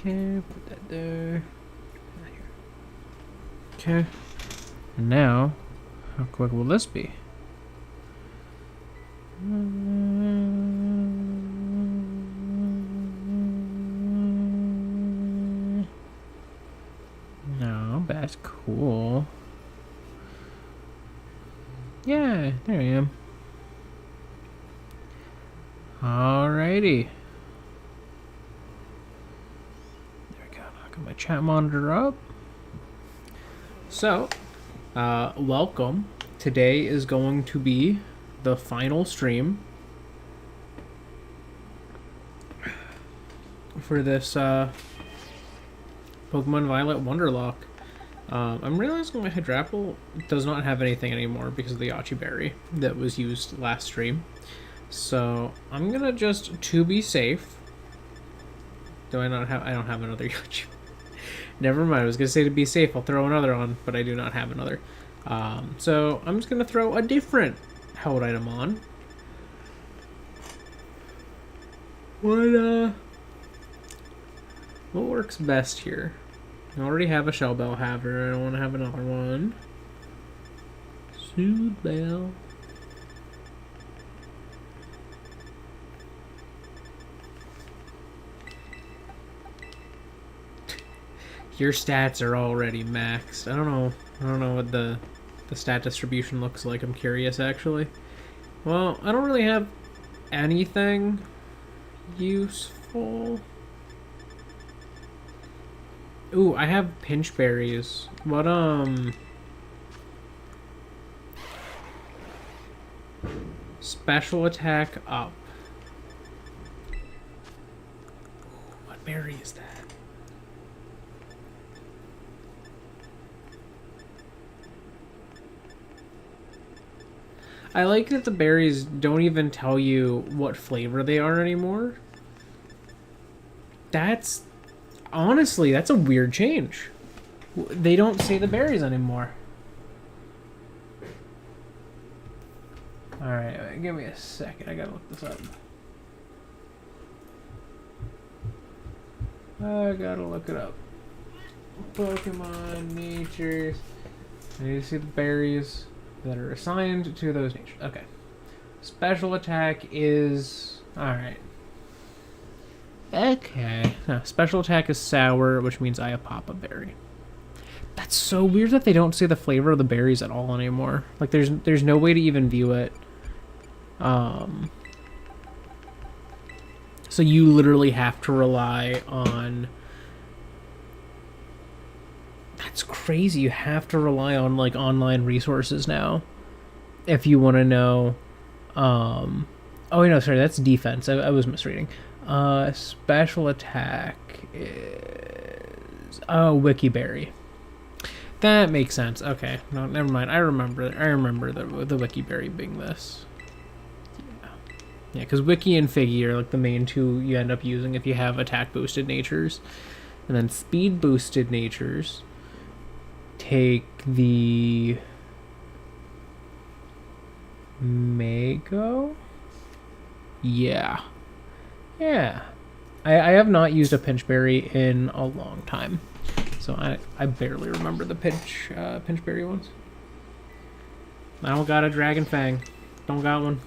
Okay, put that there. Okay. And now, how quick will this be? No, that's cool. Yeah, there I am. Alrighty. There we go. Now got my chat monitor up. So, welcome. Today is going to be the final stream for this Pokemon Violet Wonderlocke. I'm realizing my Hydrapple does not have anything anymore because of the Yachi Berry that was used last stream. So I'm gonna just, to be safe. Do I not have? I don't have another Yachi. Never mind. I was gonna say to be safe, I'll throw another on, but I do not have another. So I'm just gonna throw a different held item on. What works best here? I already have a Shell Bell Haver. I don't want to have another one. Soothe Bell. Your stats are already maxed. I don't know what the stat distribution looks like. I'm curious, actually. Well, I don't really have anything useful. Ooh, I have pinch berries. What, special attack up. What berry is that? I like that the berries don't even tell you what flavor they are anymore. Honestly, that's a weird change. They don't say the berries anymore. Alright, give me a second. I gotta look this up. I gotta look it up. Pokemon natures. I need to see the berries that are assigned to those natures. Okay. Special attack is... Alright. Okay. Special attack is sour, which means I pop a berry. That's so weird that they don't say the flavor of the berries at all anymore. Like, there's no way to even view it. So you literally have to rely on... That's crazy. You have to rely on, like, online resources now if you want to know. Oh, no, sorry, that's defense. I was misreading. Special attack is... Oh, Wikiberry. That makes sense. Okay, no, never mind. I remember the Wikiberry being this. Yeah, because Wiki and Figgy are like the main two you end up using if you have attack boosted natures. And then speed boosted natures take the Mago? Yeah. Yeah. I have not used a Pinchberry in a long time. So I barely remember the Pinchberry ones. I don't got a Dragon Fang. Don't got one.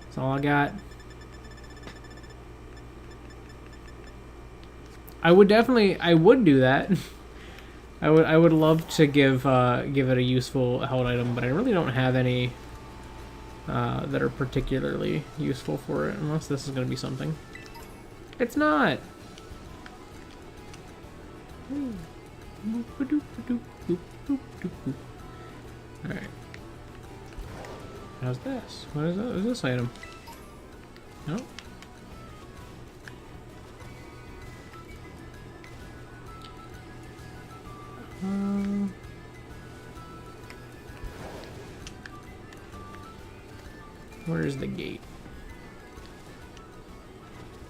That's all I got. I would do that. I would love to give it a useful held item, but I really don't have any that are particularly useful for it, unless this is going to be something. It's not. Alright. How's this? What is this item? No? Where's the gate?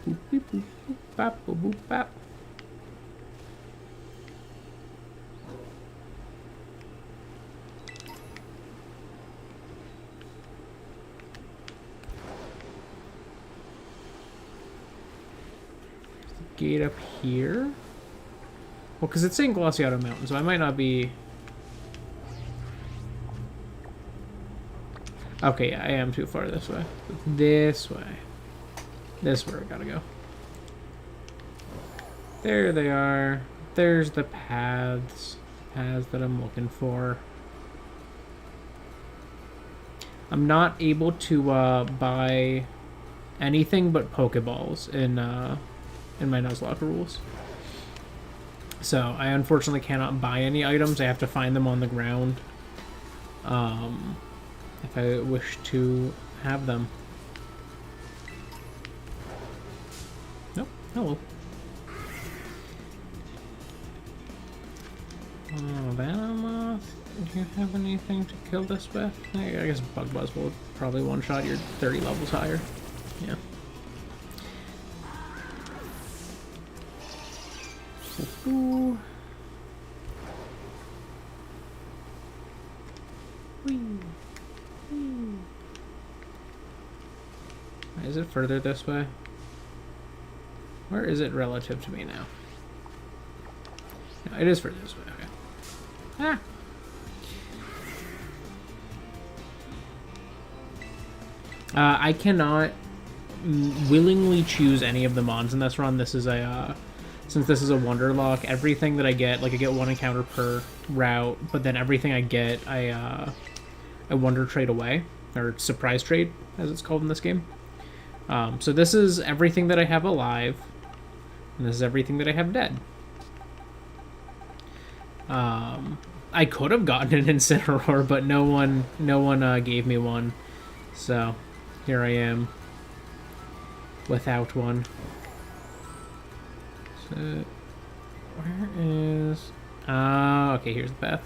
Boop, beep, boop, boop, bop, boop, boop, bop. gate up here? Well, because it's saying Glossiado Mountain, so I might not be... Okay, yeah, I am too far this way. This way. This is where I gotta go. There they are. There's the paths. Paths that I'm looking for. I'm not able to buy anything but Pokeballs in my Nuzlocke rules. So I unfortunately cannot buy any items. I have to find them on the ground. If I wish to have them. Nope. Hello. Oh, Venomoth. Do you have anything to kill this with? I guess Bug Buzz will probably one-shot your 30 levels higher. Yeah. Ooh. Whee. Whee. Is it further this way? Where is it relative to me now? No, it is further this way. Okay. Ah! I cannot willingly choose any of the mons in this run. This is a since this is a Wonderlocke, everything that I get, like I get one encounter per route, but then everything I get, I Wonder Trade away, or Surprise Trade, as it's called in this game. So this is everything that I have alive, and this is everything that I have dead. I could have gotten an Incineroar, but no one gave me one, so here I am without one. So where is? Okay, here's the path.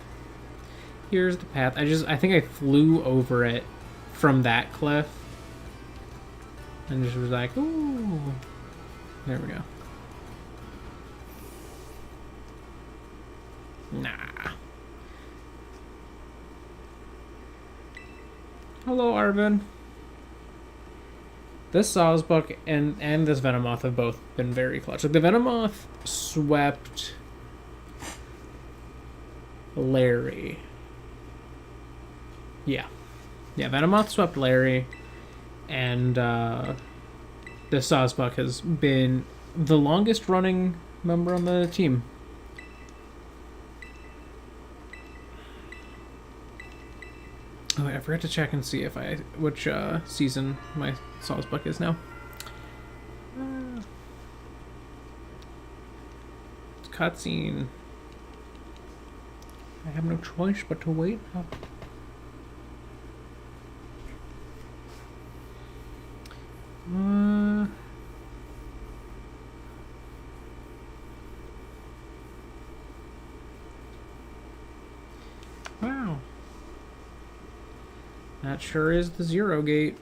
Here's the path. I think I flew over it from that cliff, and just was like, ooh, there we go. Nah. Hello, Arvin. This Sawsbuck and this Venomoth have both been very clutch. Like, the Venomoth swept Larry. Yeah. Yeah, Venomoth swept Larry, and this Sawsbuck has been the longest running member on the team. Oh, wait, I forgot to check and see if which season my Sawsbuck is now. It's cutscene. I have no choice but to wait. Oh. Wow. That sure is the 0 gate.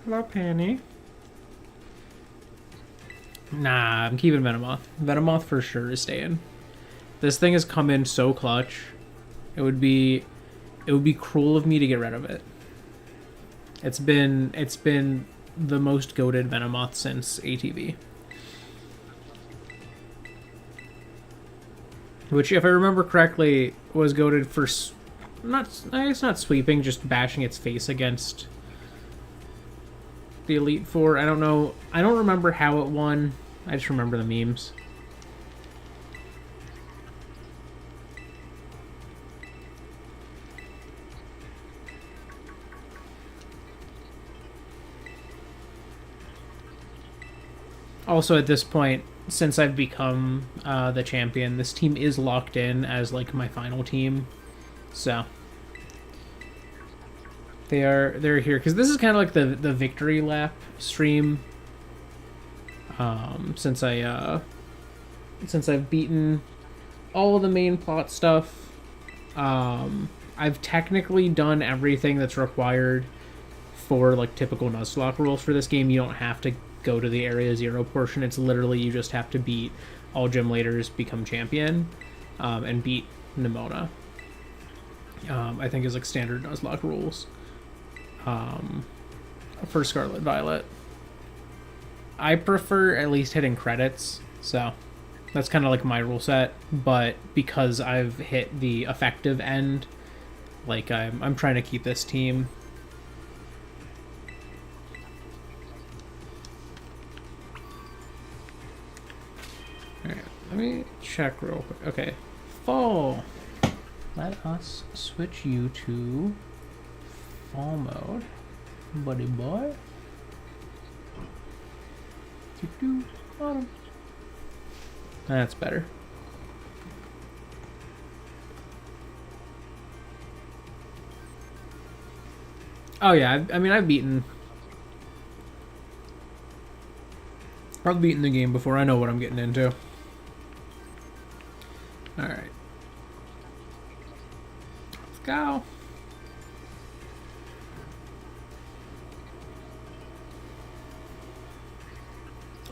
Hello, Penny. Nah, I'm keeping Venomoth. Venomoth for sure is staying. This thing has come in so clutch. It would be cruel of me to get rid of it. It's been the most goated Venomoth since ATV. Which, if I remember correctly, was goated for I guess not sweeping, just bashing its face against the Elite Four. I don't know. I don't remember how it won. I just remember the memes. Also, at this point, since I've become the champion, this team is locked in as like my final team. So they're here because this is kind of like the victory lap stream. Since I've beaten all of the main plot stuff. I've technically done everything that's required for like typical Nuzlocke rules for this game. You don't have to go to the Area Zero portion. It's literally you just have to beat all gym leaders, become champion, and beat Nimona. I think is like standard Nuzlocke rules. For Scarlet Violet, I prefer at least hitting credits, so that's kind of like my rule set. But because I've hit the effective end, like I'm trying to keep this team. Alright, let me check real quick. Okay, fall. Let us switch you to fall mode, buddy boy. Bottom. That's better. Oh yeah, I mean I've beaten the game before. I know what I'm getting into. All right, let's go.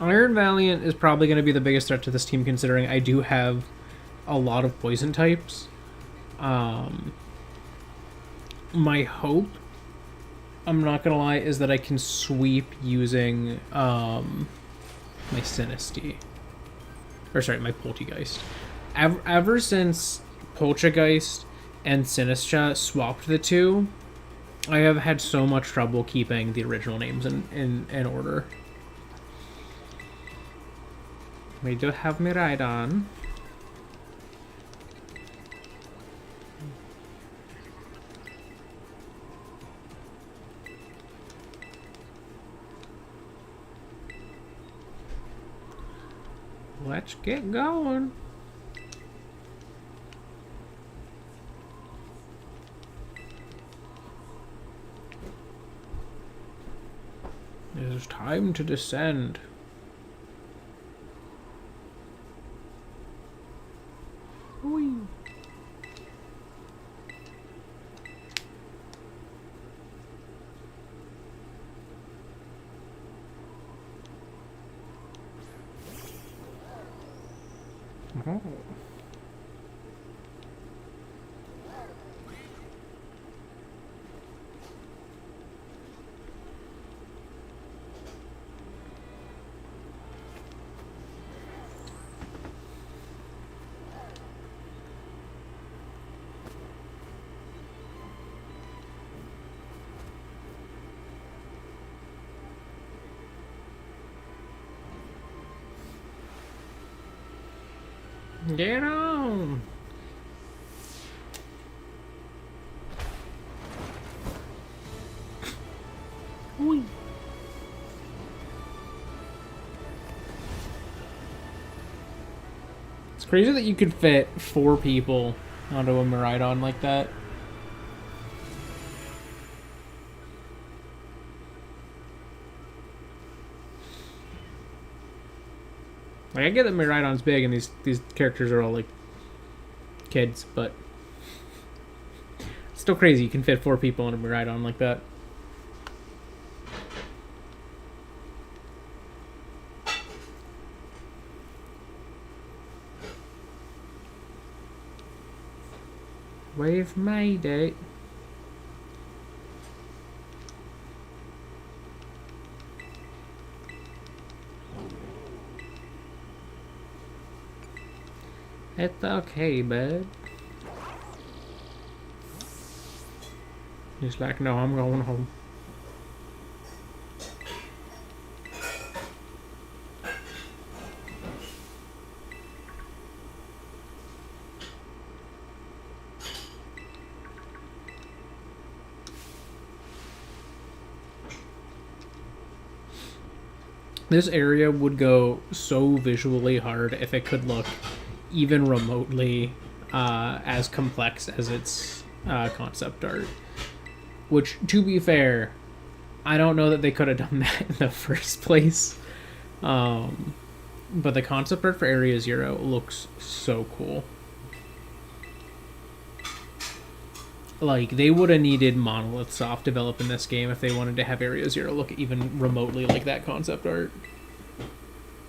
Iron Valiant is probably going to be the biggest threat to this team, considering I do have a lot of poison types. My hope, I'm not going to lie, is that I can sweep using my Sinisty. Or sorry, my Poltergeist. Ever since Poltergeist and Sinistra swapped the two, I have had so much trouble keeping the original names in order. We do have Miraidon. Let's get going. It is time to descend. Whee. Oh. Get on! Whee. It's crazy that you could fit 4 people onto a Miraidon like that. Like, I get that Miraidon's big and these characters are all like kids, but it's still crazy you can fit 4 people on a Miraidon like that. We've made it. It's okay, bud. He's like, no, I'm going home. This area would go so visually hard if it could look even remotely as complex as its concept art. Which, to be fair, I don't know that they could have done that in the first place. But the concept art for Area Zero looks so cool. Like, they would have needed Monolith Soft develop in this game if they wanted to have Area Zero look even remotely like that concept art.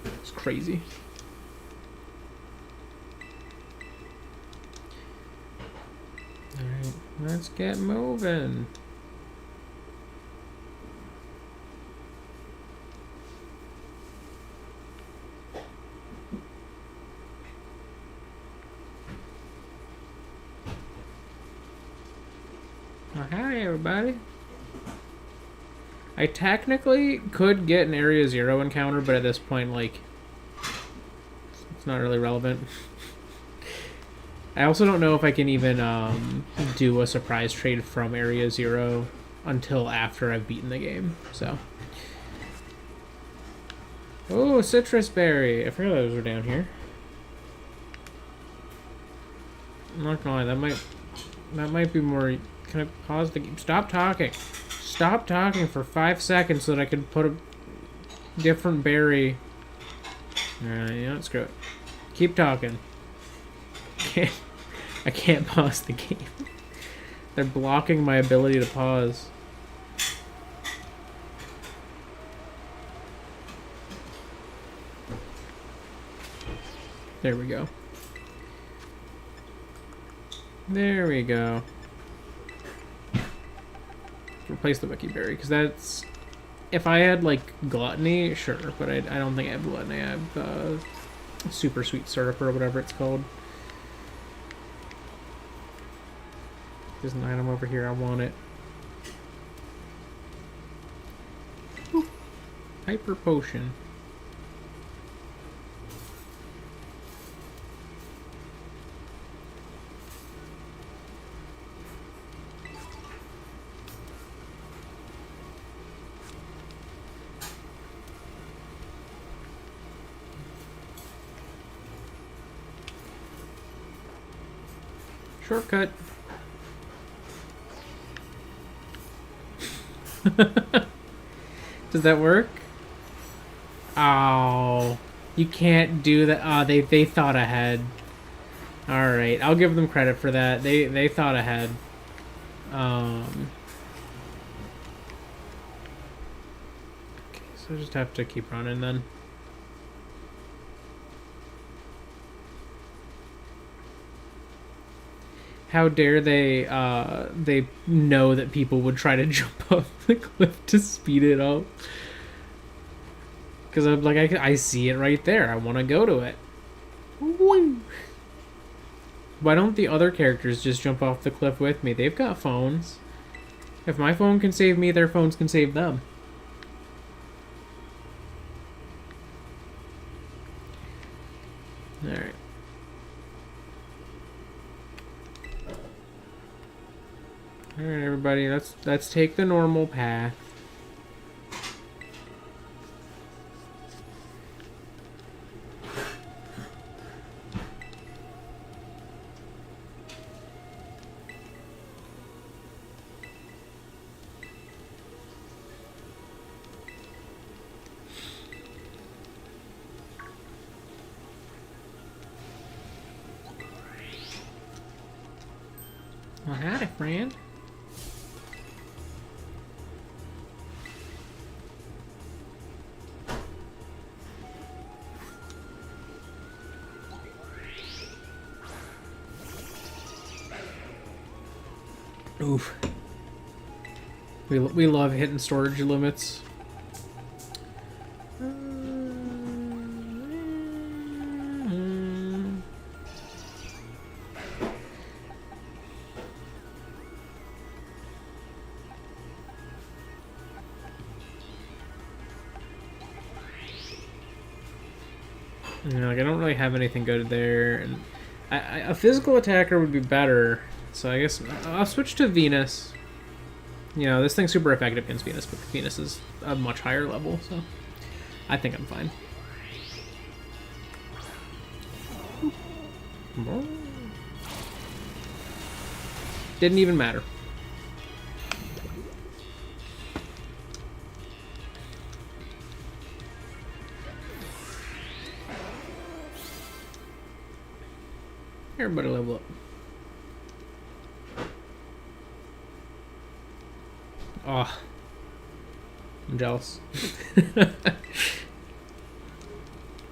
It's crazy. Alright, let's get moving. Oh, hi, everybody. I technically could get an Area Zero encounter, but at this point, like, it's not really relevant. I also don't know if I can even do a surprise trade from Area Zero until after I've beaten the game, so. Oh, citrus berry. I forgot those were down here. I'm not gonna lie, that might be more. Can I pause the game? Stop talking. Stop talking for 5 seconds so that I can put a different berry. Alright, you know what? Screw it. Keep talking. I can't pause the game. They're blocking my ability to pause. There we go. There we go. Replace the Wiki Berry, because that's... If I had, like, Gluttony, sure, but I don't think I have Gluttony. I have Super Sweet Syrup or whatever it's called. There's an item over here. I want it. Ooh. Hyper Potion. Shortcut. Does that work? Oh, you can't do that. Oh, they thought ahead. All right, I'll give them credit for that. They thought ahead. Okay, so I just have to keep running then. How dare they know that people would try to jump off the cliff to speed it up. Because I'm like, I see it right there. I want to go to it. Woo. Why don't the other characters just jump off the cliff with me? They've got phones. If my phone can save me, their phones can save them. Alright. Alright, everybody, let's take the normal path. Well, howdy, friend. Oof. We love hitting storage limits. You know, like, I don't really have anything good there, and a physical attacker would be better. So I guess I'll switch to Venus. You know, this thing's super effective against Venus, but Venus is a much higher level, so I think I'm fine. Didn't even matter. Everybody level up. Oh, I'm jealous.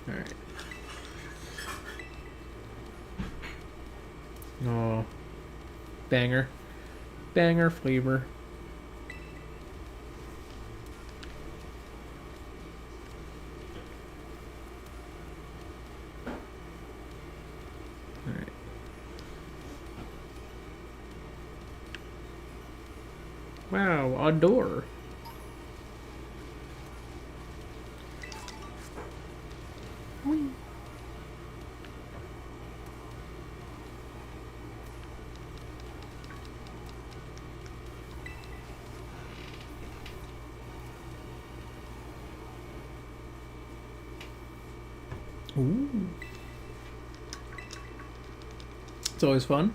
Alright. Oh. Banger. Banger flavor. Alright. Wow, a door. Ooh. It's always fun.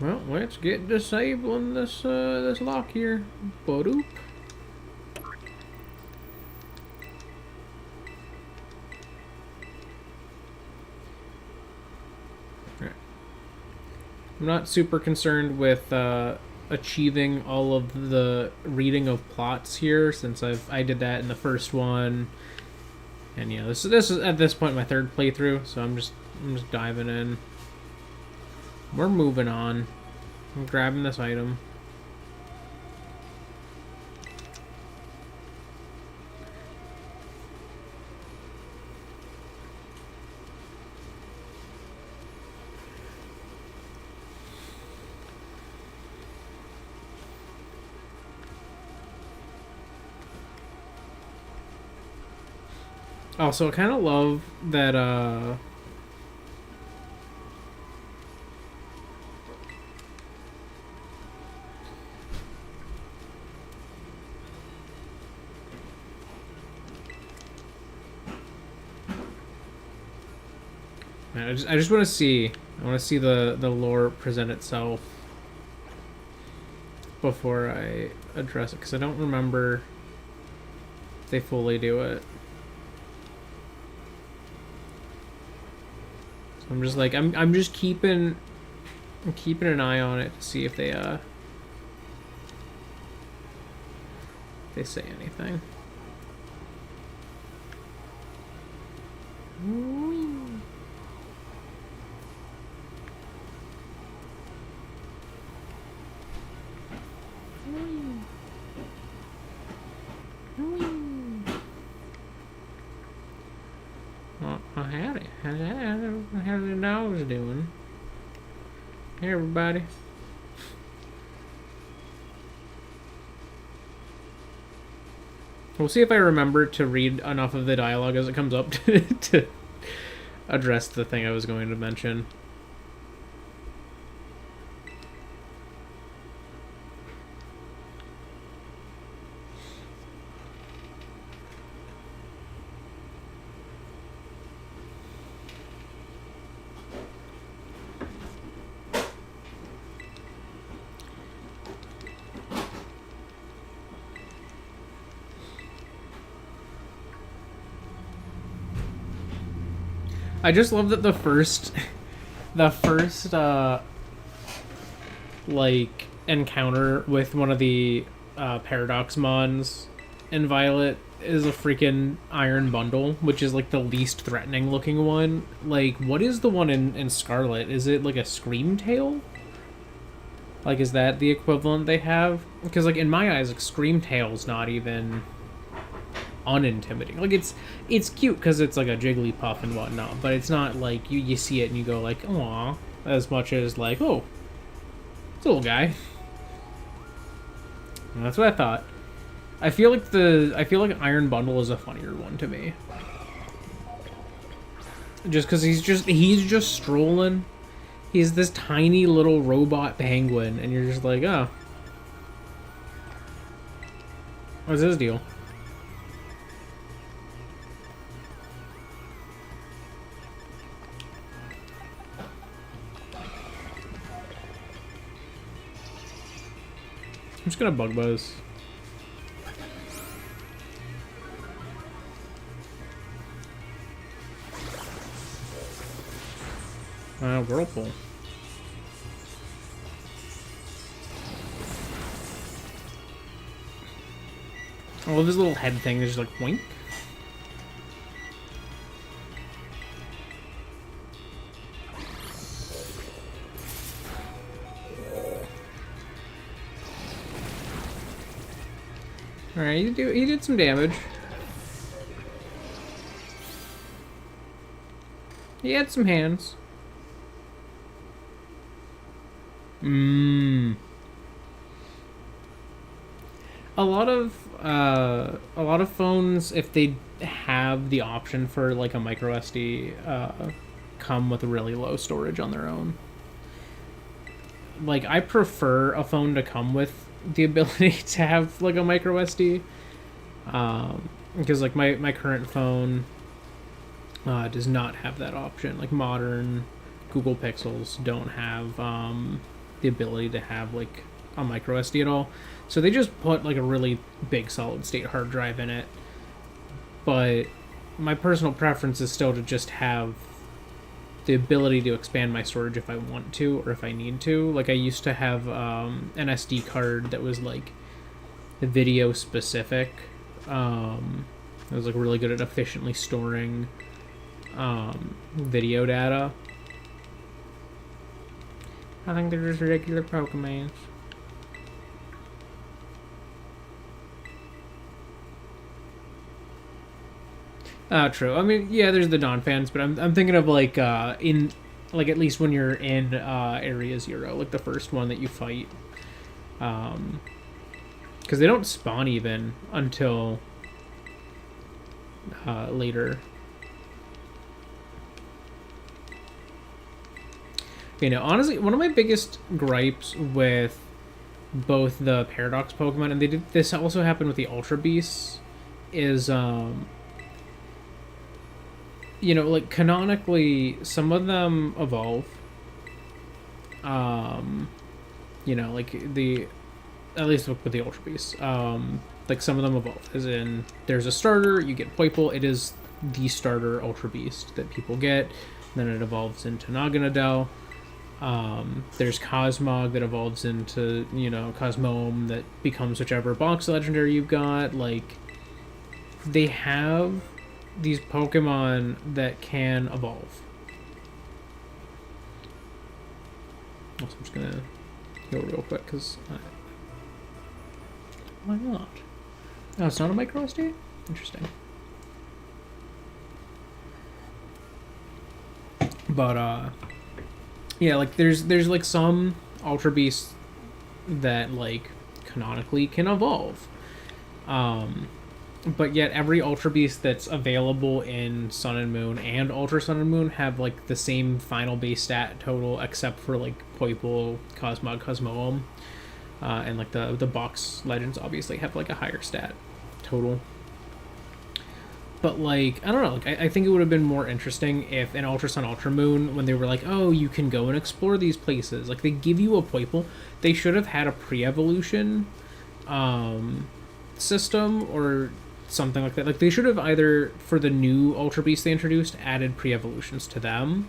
Well, let's get disabling this this lock here. Bodoop. I'm not super concerned with achieving all of the reading of plots here, since I did that in the first one, and yeah, this is at this point my third playthrough, so I'm just diving in. We're moving on. I'm grabbing this item. Also, I kind of love that, man, I just want to see. I want to see the lore present itself before I address it, because I don't remember if they fully do it. So I'm just like I'm just keeping an eye on it to see if they say anything. Howdy. How's the dogs doing? Hey, everybody. We'll see if I remember to read enough of the dialogue as it comes up to address the thing I was going to mention. I just love that the first like encounter with one of the Paradox Mons in Violet is a freaking iron bundle, which is like the least threatening looking one. Like, what is the one in Scarlet? Is it like a Scream Tail? Like, is that the equivalent they have? Because like in my eyes, like Scream Tail's not even unintimidating. Like, it's cute because it's like a Jigglypuff and whatnot, but it's not like you see it and you go like, aw, as much as like, oh, it's a little guy. And that's what I thought. I feel like Iron Bundle is a funnier one to me, just because he's just strolling. He's this tiny little robot penguin, and you're just like, oh, what's his deal? I'm just gonna bug buzz. Whirlpool. I love his little head thing. There's just like, wink. Alright, he did some damage. He had some hands. A lot of phones, if they have the option for like a micro SD, come with really low storage on their own. Like, I prefer a phone to come with the ability to have like a micro SD, because like my current phone does not have that option. Like, modern Google Pixels don't have the ability to have like a micro SD at all. So they just put like a really big solid state hard drive in it. But my personal preference is still to just have the ability to expand my storage if I want to or if I need to. Like, I used to have an SD card that was like video specific. It was like really good at efficiently storing video data. I think they're just regular Pokemons. True. I mean, yeah, there's the non-fans, but I'm thinking of like in like at least when you're in Area 0, like the first one that you fight, because they don't spawn even until later. You know, honestly, one of my biggest gripes with both the Paradox Pokemon, and this also happened with the Ultra Beasts, is you know, like, canonically, some of them evolve. You know, like, at least with the Ultra Beasts, like, some of them evolve. As in, there's a starter, you get Poipole, it is the starter Ultra Beast that people get. Then it evolves into Naganadel. There's Cosmog that evolves into, you know, Cosmoem that becomes whichever box legendary you've got. Like, they have these Pokemon that can evolve. Also, I'm just gonna go real quick because why not? Oh, it's not a micro SD? Interesting. But yeah, like there's like some Ultra Beasts that like canonically can evolve. But yet every Ultra Beast that's available in Sun and Moon and Ultra Sun and Moon have like the same final base stat total, except for like Poipole, Cosmog, Cosmoem, and like the box legends obviously have like a higher stat total. But like, I don't know, like I think it would have been more interesting if in Ultra Sun, Ultra Moon, when they were like, oh, you can go and explore these places, like they give you a Poipole, they should have had a pre-evolution system or something like that. Like, they should have either, for the new Ultra Beasts they introduced, added pre-evolutions to them,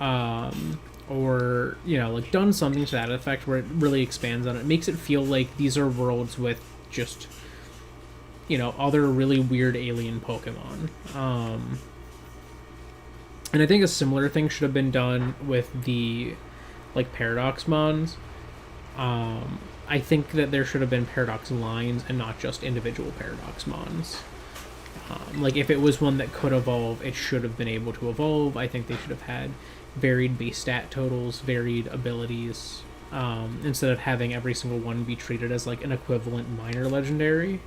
or, you know, like done something to that effect where it really expands on it. It makes it feel like these are worlds with just, you know, other really weird alien Pokemon. And I think a similar thing should have been done with the, like, Paradox Mons. I think that there should have been Paradox lines and not just individual Paradox Mons. Like, if it was one that could evolve, it should have been able to evolve. I think they should have had varied base stat totals, varied abilities, instead of having every single one be treated as, like, an equivalent minor legendary.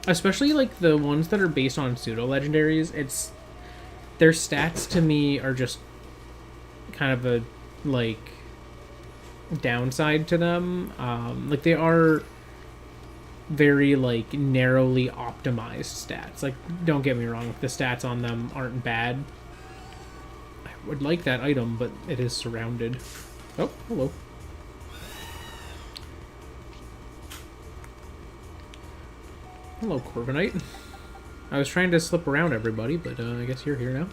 Especially, like, the ones that are based on pseudo-legendaries, their stats, to me, are just kind of a, like, downside to them. Like, they are very, like, narrowly optimized stats. Like, don't get me wrong, the stats on them aren't bad. I would like that item, but it is surrounded. Oh, hello. Hello, Corviknight. I was trying to slip around everybody, but I guess you're here now.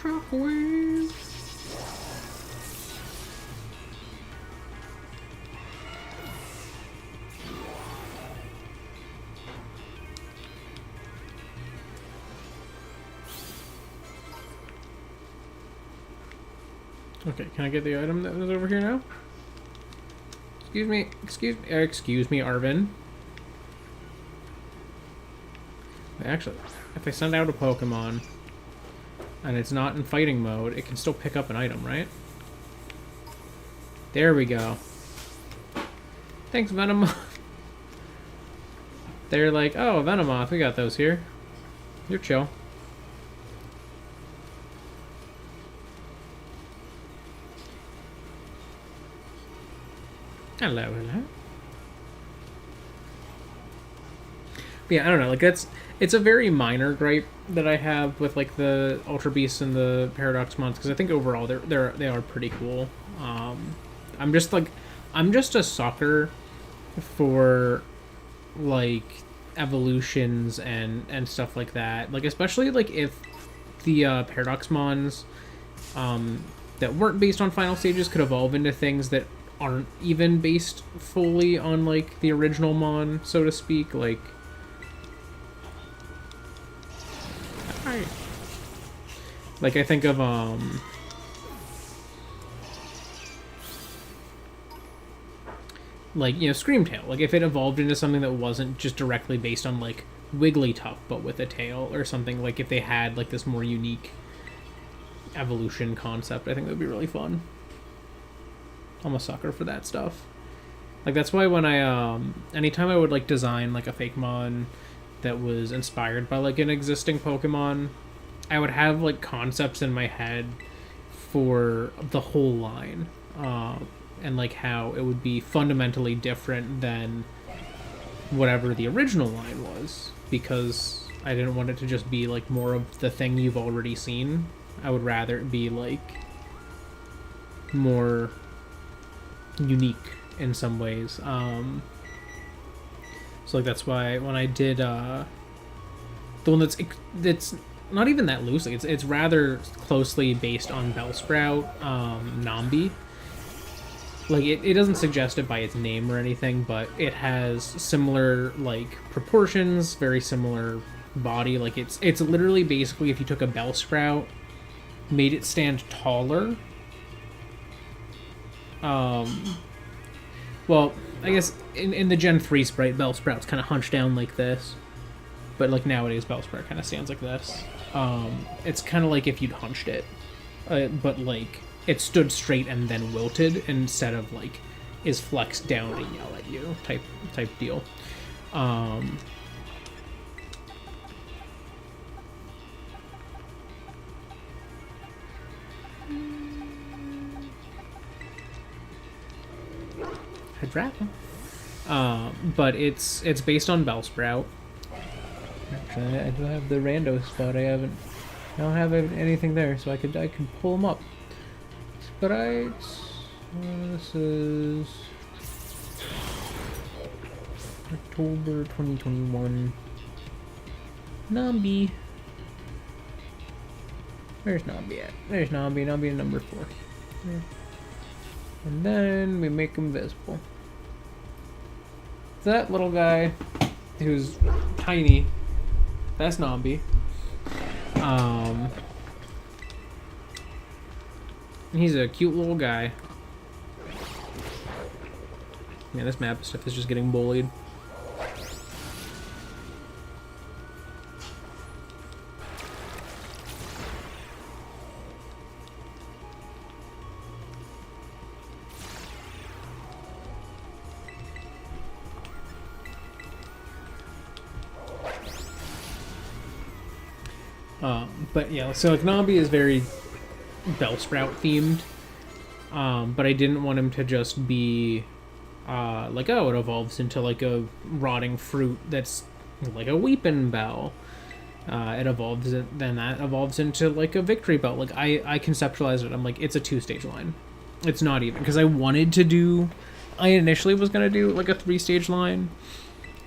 Shockwave. Okay, can I get the item that was over here now? Excuse me, excuse me, Arvin. Actually, if I send out a Pokemon and it's not in fighting mode, it can still pick up an item, right? There we go. Thanks, Venomoth. They're like, oh, Venomoth, we got those here. You're chill. Hello, hello. But yeah, I don't know. Like it's a very minor gripe that I have with like the Ultra Beasts and the Paradoxmons because I think overall they are pretty cool. I'm just a sucker for like evolutions and stuff like that. Like especially like if the Paradoxmons that weren't based on final stages could evolve into things that aren't even based fully on like the original Mon, so to speak. Like I think of like, you know, Screamtail. Like if it evolved into something that wasn't just directly based on like Wigglytuff but with a tail or something, like if they had like this more unique evolution concept, I think that would be really fun. I'm a sucker for that stuff. Like that's why when I anytime I would like design like a fake mon that was inspired by like an existing Pokemon, I would have like concepts in my head for the whole line, and like how it would be fundamentally different than whatever the original line was, because I didn't want it to just be like more of the thing you've already seen. I would rather it be like more unique in some ways. So like that's why when I did the one that's not even that loosely, it's rather closely based on Bellsprout, Nambi. Like it doesn't suggest it by its name or anything, but it has similar like proportions, very similar body. Like it's literally basically if you took a Bellsprout, made it stand taller. Well, I guess in the Gen 3 sprite, Bellsprout's kind of hunched down like this. But like nowadays, Bellsprout kind of stands like this. It's kind of like if you'd hunched it. But like, it stood straight and then wilted instead of like, is flexed down to yell at you type deal. But it's based on Bellsprout. Actually, I do have the rando spot. I don't have anything there, so I could pull them up. Sprites. This is October 2021. Nambi. Where's Nambi at? There's Nambi. Nambi number 4. Yeah. And then we make him visible. That little guy, who's tiny, that's Nambi. He's a cute little guy. Man, this map stuff is just getting bullied. But yeah, so like Nambi is very Bellsprout themed, but I didn't want him to just be like, oh, it evolves into like a rotting fruit that's like a Weepin' Bell. Then that evolves into like a Victory Bell. Like I conceptualized it. I'm like, it's a 2-stage line. It's not even, because I initially was gonna do like a 3-stage line,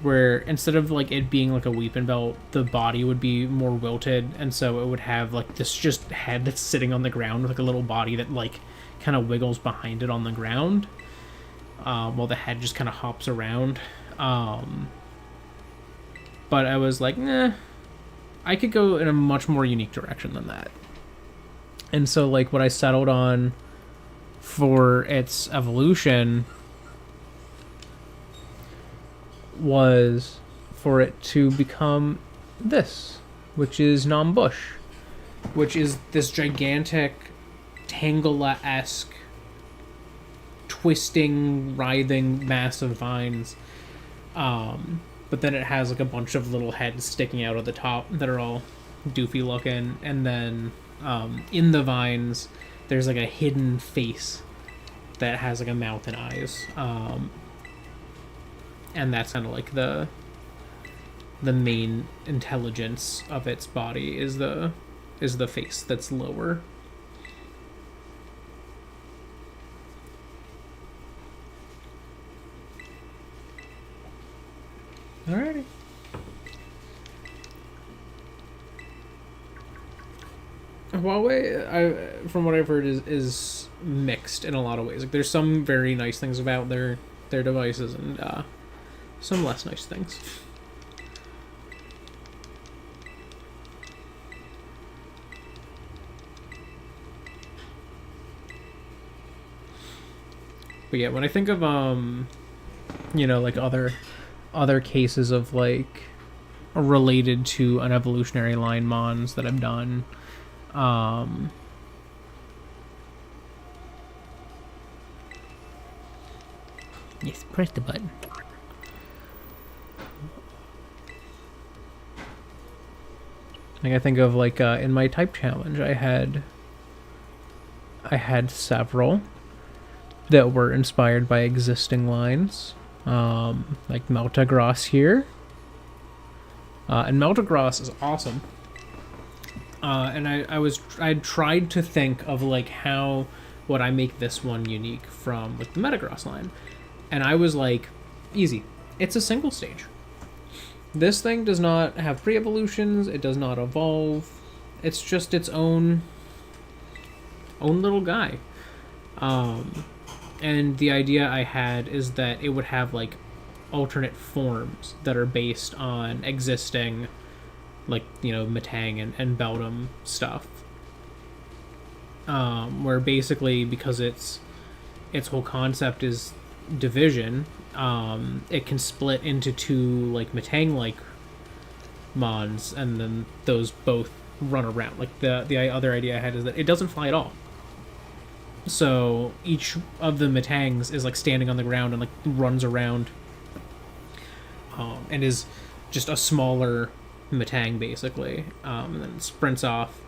where instead of like it being like a weeping belt, the body would be more wilted, and so it would have like this just head that's sitting on the ground with like a little body that like kind of wiggles behind it on the ground, while the head just kind of hops around. But I was like, nah, I could go in a much more unique direction than that. And so like what I settled on for its evolution was for it to become this, which is Nambush, which is this gigantic Tangela-esque twisting, writhing mass of vines, but then it has like a bunch of little heads sticking out of the top that are all doofy looking, and then in the vines there's like a hidden face that has like a mouth and eyes, and that's kind of like the main intelligence of its body is the face that's lower. Alrighty. Huawei, from what I've heard, is mixed in a lot of ways. Like, there's some very nice things about their devices, and some less nice things. But yeah, when I think of like other cases of like related to an evolutionary line mons that I've done, yes, press the button. Like I think of like in my type challenge, I had several that were inspired by existing lines, like Meltagross here, and Meltagross is awesome. And I tried to think of like how would I make this one unique from like the Metagross line, and I was like, easy, it's a single stage. This thing does not have pre-evolutions, it does not evolve, it's just its own little guy. And the idea I had is that it would have like alternate forms that are based on existing, like, Metang and Beldum stuff. Where basically, because its whole concept is division, it can split into two like Metang-like mons, and then those both run around. Like the other idea I had is that it doesn't fly at all. So each of the Metangs is like standing on the ground and like runs around, and is just a smaller Metang basically, and then sprints off,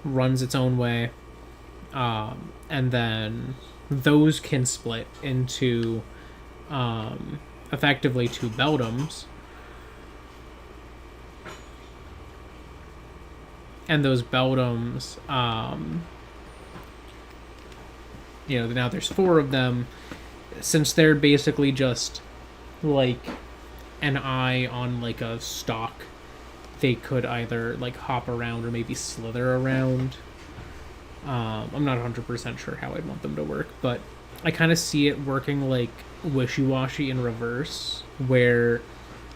runs its own way, and then those can split into effectively two Beldums, and those Beldums, now there's four of them. Since they're basically just like an eye on like a stalk, they could either like hop around or maybe slither around. I'm not 100% sure how I'd want them to work, but I kind of see it working like Wishy-Washy in reverse, where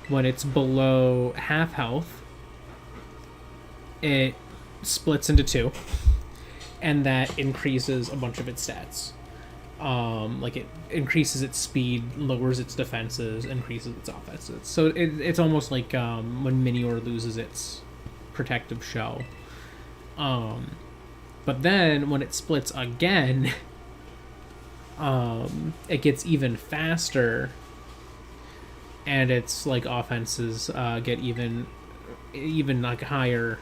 when it's below half health, it splits into two, and that increases a bunch of its stats. Like it increases its speed, lowers its defenses, increases its offenses. So it's almost like when Minior loses its protective shell. But then when it splits again, it gets even faster, and its like offenses get even like higher.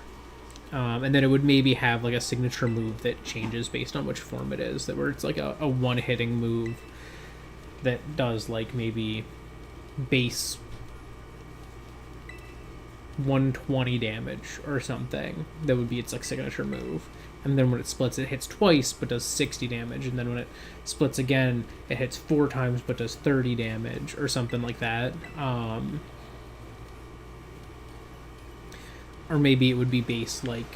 And then it would maybe have like a signature move that changes based on which form it is, that where it's like a one-hitting move that does like maybe base 120 damage or something. That would be its like signature move. And then when it splits, it hits twice but does 60 damage, and then when it splits again, it hits 4 times but does 30 damage or something like that. or maybe it would be base like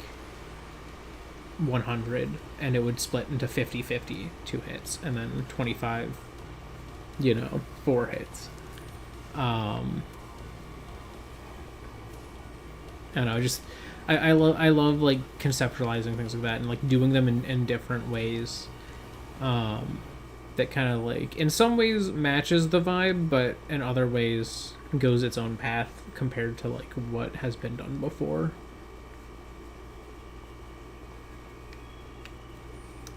100 and it would split into 50-50 2 hits, and then 25, 4 hits. I don't know, just I love like conceptualizing things like that and like doing them in different ways, that kind of like in some ways matches the vibe, but in other ways goes its own path compared to like what has been done before.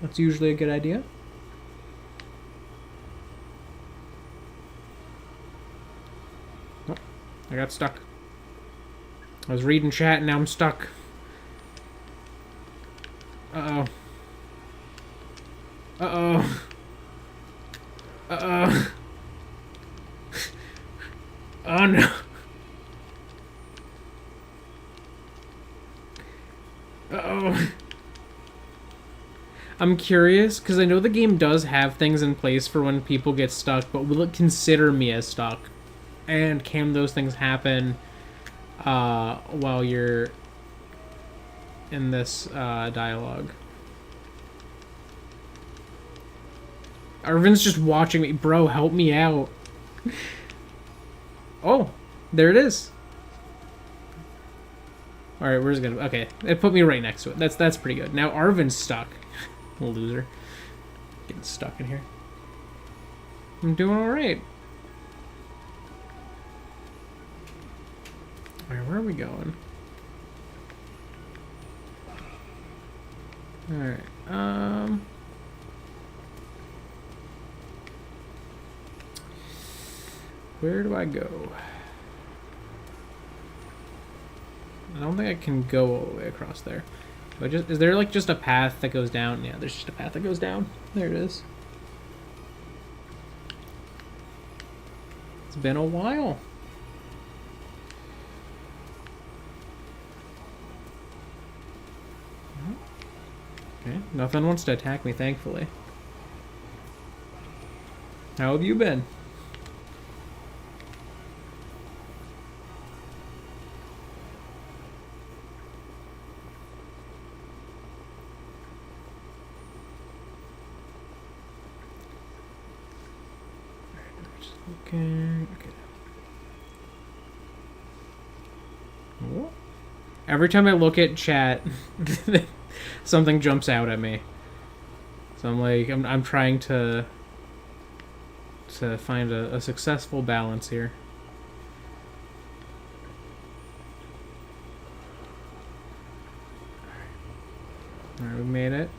That's usually a good idea. Oh, I got stuck. I was reading chat and now I'm stuck. Uh-oh. Uh-oh. Uh-oh. Oh no. Uh-oh. I'm curious, because I know the game does have things in place for when people get stuck, but will it consider me as stuck? And can those things happen while you're in this dialogue? Arvin's just watching me. Bro, help me out. Oh, there it is. Alright, we're just gonna... Okay, it put me right next to it. That's pretty good. Now Arvin's stuck. Loser. Getting stuck in here. I'm doing alright. Alright, where are we going? Alright, where do I go? I don't think I can go all the way across there. But is there like just a path that goes down? Yeah, there's just a path that goes down. There it is. It's been a while. Okay, nothing wants to attack me, thankfully. How have you been? Okay. Oh. Every time I look at chat, something jumps out at me. So I'm like, I'm trying to find a successful balance here. Alright, we made it.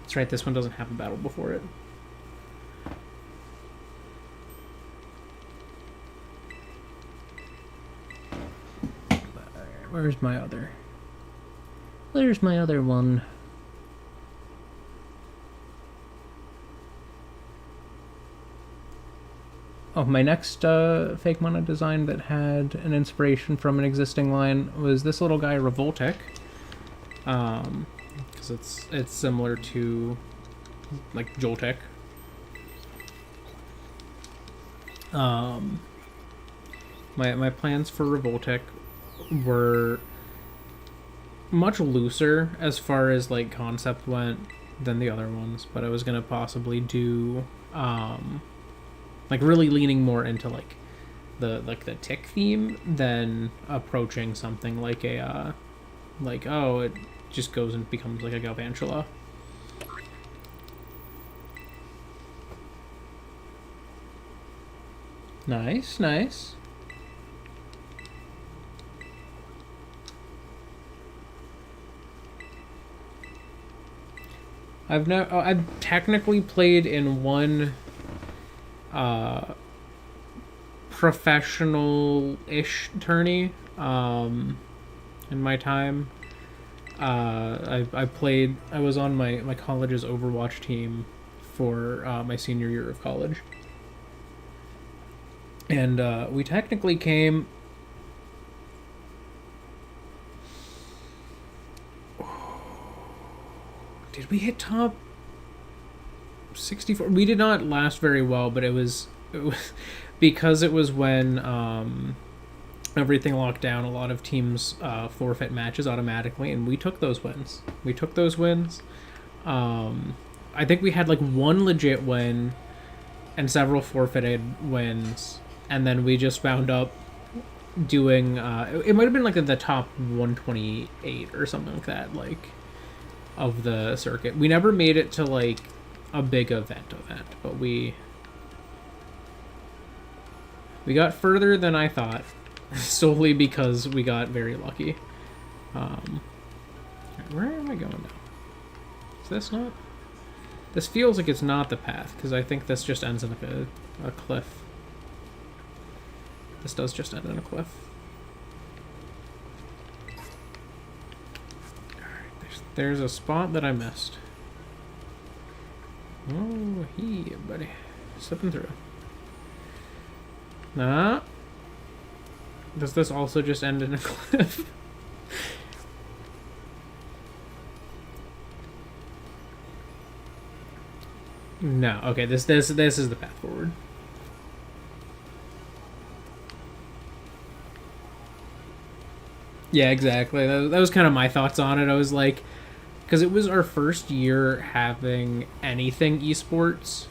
That's right, this one doesn't have a battle before it. Where's my other? Where's my other one? Oh, my next fake mana design that had an inspiration from an existing line was this little guy, Revoltech. Because it's similar to like Joltech. My plans for Revoltech were much looser as far as like concept went than the other ones, but I was gonna possibly do like really leaning more into like the tick theme than approaching something like a like, oh, it just goes and becomes like a Galvantula. Nice, nice. I've technically played in one professional-ish tourney in my time. I was on my college's Overwatch team for my senior year of college. And we technically came... Did we hit top 64? We did not last very well, but it was it was because it was when everything locked down. A lot of teams forfeit matches automatically, and we took those wins. I think we had like one legit win and several forfeited wins, and then we just wound up doing it might have been like the top 128 or something like that, like, of the circuit. We never made it to like a big event, but we got further than I thought, solely because we got very lucky. Where am I going now? Is this not? This feels like it's not the path, because I think this just ends in like a cliff. This does just end in a cliff. Alright, there's a spot that I missed. Oh, hey, buddy. Slipping through. Nah. Does this also just end in a cliff? No. Okay, this is the path forward. Yeah, exactly. That was kind of my thoughts on it. I was like, because it was our first year having anything esports.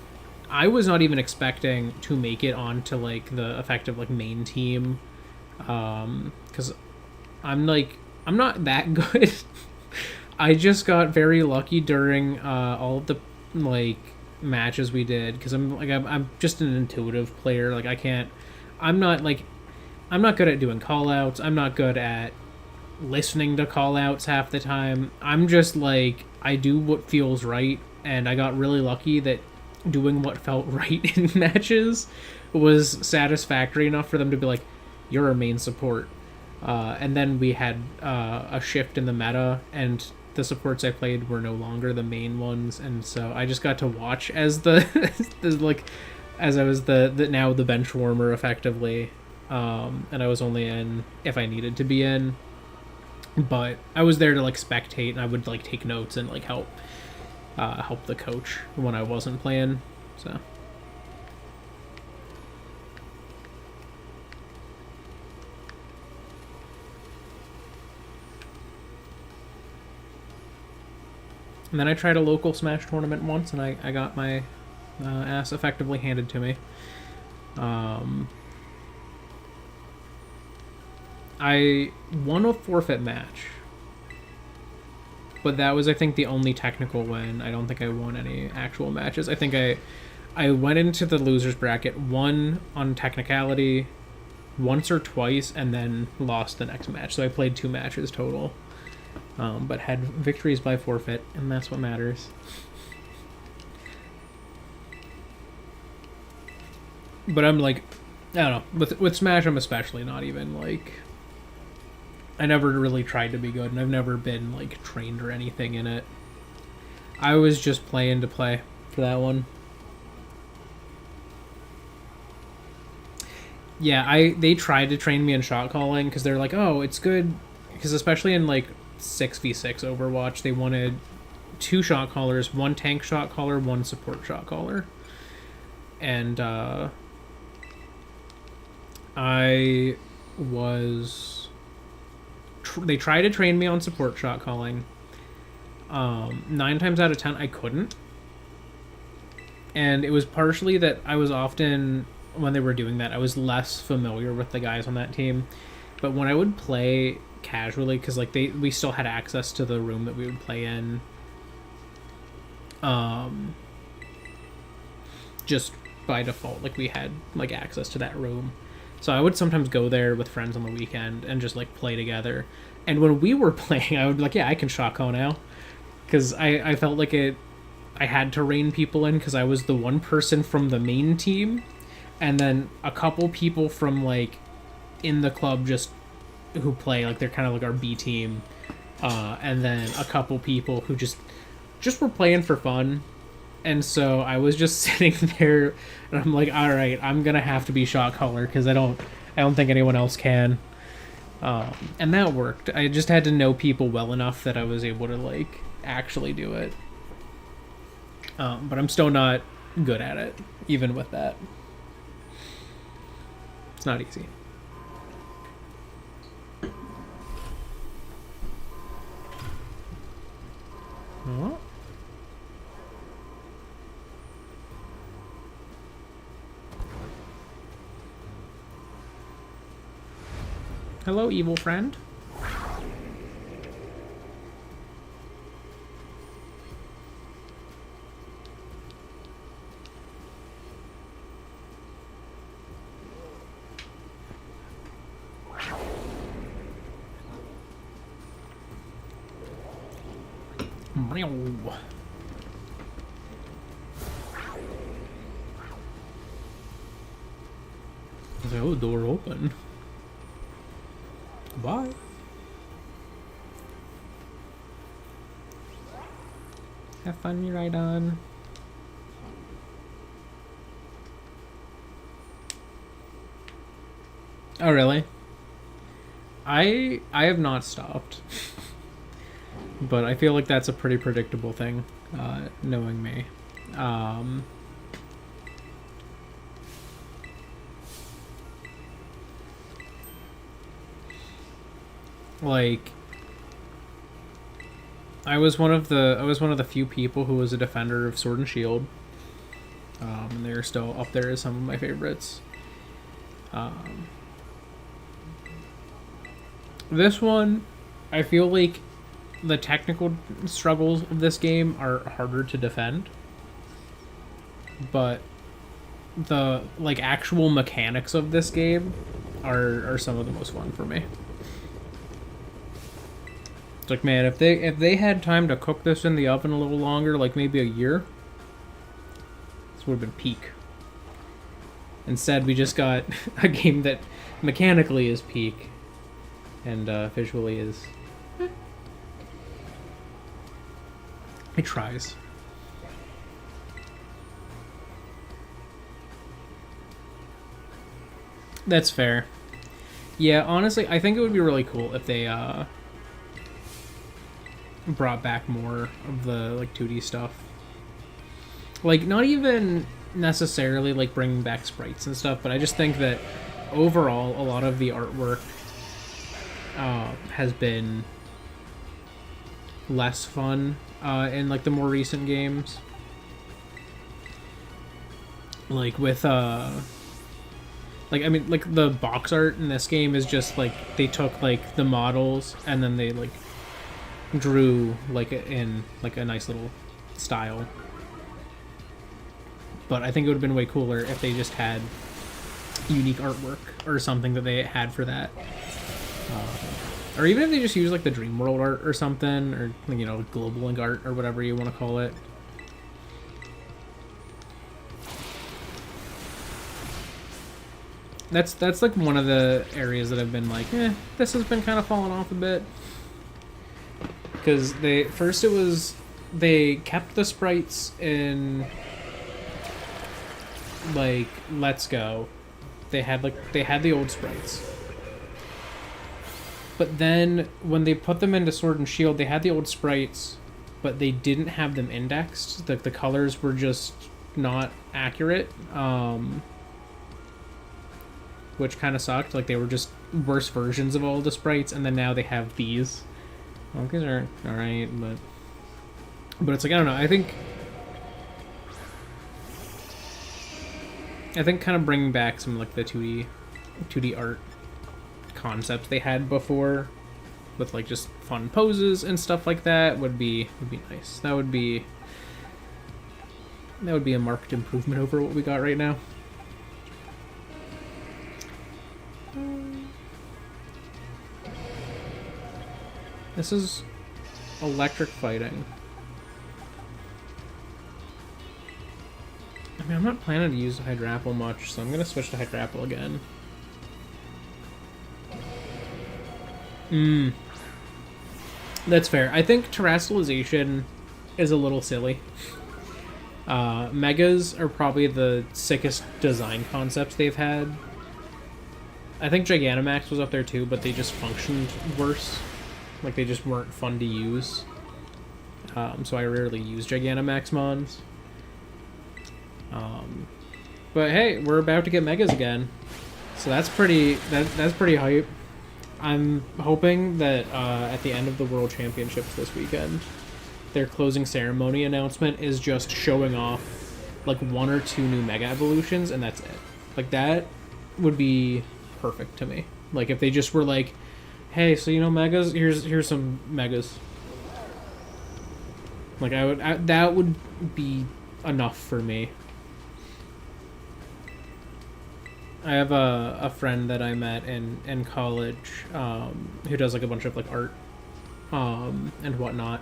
I was not even expecting to make it onto like the effective like main team, because I'm not that good. I just got very lucky during all of the like matches we did, because I'm just an intuitive player. Like I'm not good at doing call outs. I'm not good at listening to call outs half the time. I'm just like, I do what feels right, and I got really lucky that doing what felt right in matches was satisfactory enough for them to be like, you're our main support. And then we had a shift in the meta, and the supports I played were no longer the main ones, and so I just got to watch as as I was the now the bench warmer effectively, and I was only in if I needed to be in, but I was there to like spectate, and I would like take notes and like help the coach when I wasn't playing. So and then I tried a local Smash tournament once, and I got my ass effectively handed to me. I won a forfeit match, but that was, I think, the only technical win. I don't think I won any actual matches. I think I went into the losers bracket, won on technicality once or twice, and then lost the next match. So I played 2 matches total, but had victories by forfeit, and that's what matters. But I'm like, I don't know, with Smash I'm especially not even like, I never really tried to be good, and I've never been like trained or anything in it. I was just playing to play for that one. Yeah, they tried to train me in shot calling, because they're like, oh, it's good, because especially in like 6v6 Overwatch, they wanted 2 shot callers, 1 tank shot caller, 1 support shot caller, and I was they tried to train me on support shot calling. 9 times out of 10 I couldn't, and it was partially that I was often, when they were doing that, I was less familiar with the guys on that team. But when I would play casually, because like we still had access to the room that we would play in, just by default, like we had like access to that room. So I would sometimes go there with friends on the weekend and just like play together. And when we were playing, I would be like, yeah, I can shot call now, because I felt like I had to rein people in, because I was the one person from the main team, and then a couple people from like in the club just who play, like they're kind of like our B team, and then a couple people who just were playing for fun. And so I was just sitting there, and I'm like, all right, I'm gonna have to be shot caller, because I don't think anyone else can. And that worked. I just had to know people well enough that I was able to like actually do it. But I'm still not good at it, even with that. It's not easy. Oh. Hello, evil friend. Oh, door open. Bye. Have fun, you ride on. Oh, really? I have not stopped. But I feel like that's a pretty predictable thing, knowing me. Like, I was one of the few people who was a defender of Sword and Shield, and they're still up there as some of my favorites. This one, I feel like the technical struggles of this game are harder to defend, but the like actual mechanics of this game are some of the most fun for me. It's like, man, if they had time to cook this in the oven a little longer, like maybe a year, this would have been peak. Instead, we just got a game that mechanically is peak and visually is... It tries. That's fair. Yeah, honestly, I think it would be really cool if they brought back more of the like 2D stuff. Like, not even necessarily like bringing back sprites and stuff, but I just think that overall a lot of the artwork has been less fun in like the more recent games. Like with like, I mean, like the box art in this game is just like they took like the models and then they like drew like in like a nice little style. But I think it would have been way cooler if they just had unique artwork or something that they had for that. Or even if they just use like the Dream World art or something, or, you know, Global Link art or whatever you want to call it. That's like one of the areas that I've been like, this has been kind of falling off a bit. Because they kept the sprites in like Let's Go. They had the old sprites. But then when they put them into Sword and Shield, they had the old sprites, but they didn't have them indexed. The colors were just not accurate, which kind of sucked. Like, they were just worse versions of all the sprites, and then now they have these. Well, these are alright, but it's like, I don't know. I think kind of bringing back some like the 2D art concepts they had before, with like just fun poses and stuff like that, would be nice. That would be a marked improvement over what we got right now. This is electric fighting. I mean, I'm not planning to use Hydrapple much, so I'm gonna switch to Hydrapple again. That's fair. I think terrestrialization is a little silly. Megas are probably the sickest design concepts they've had. I think Gigantamax was up there too, but they just functioned worse. Like, they just weren't fun to use. So I rarely use Gigantamax mons. But hey, we're about to get Megas again. So that's pretty hype. I'm hoping that at the end of the World Championships this weekend, their closing ceremony announcement is just showing off like one or two new Mega Evolutions, and that's it. Like that would be perfect to me. Like if they just were like, "Hey, so you know Megas? Here's some Megas." Like that would be enough for me. I have a friend that I met in college who does like a bunch of like art and whatnot.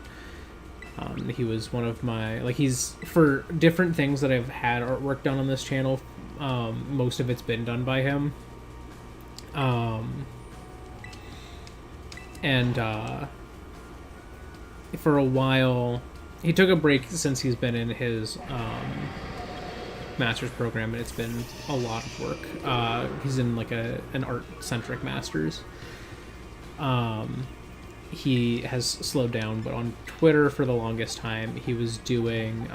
He was one of my like he's for different things that I've had artwork done on this channel. Most of it's been done by him. And for a while, he took a break since he's been in his master's program, and it's been a lot of work. He's in like an art centric master's. He has slowed down, but on Twitter for the longest time, he was doing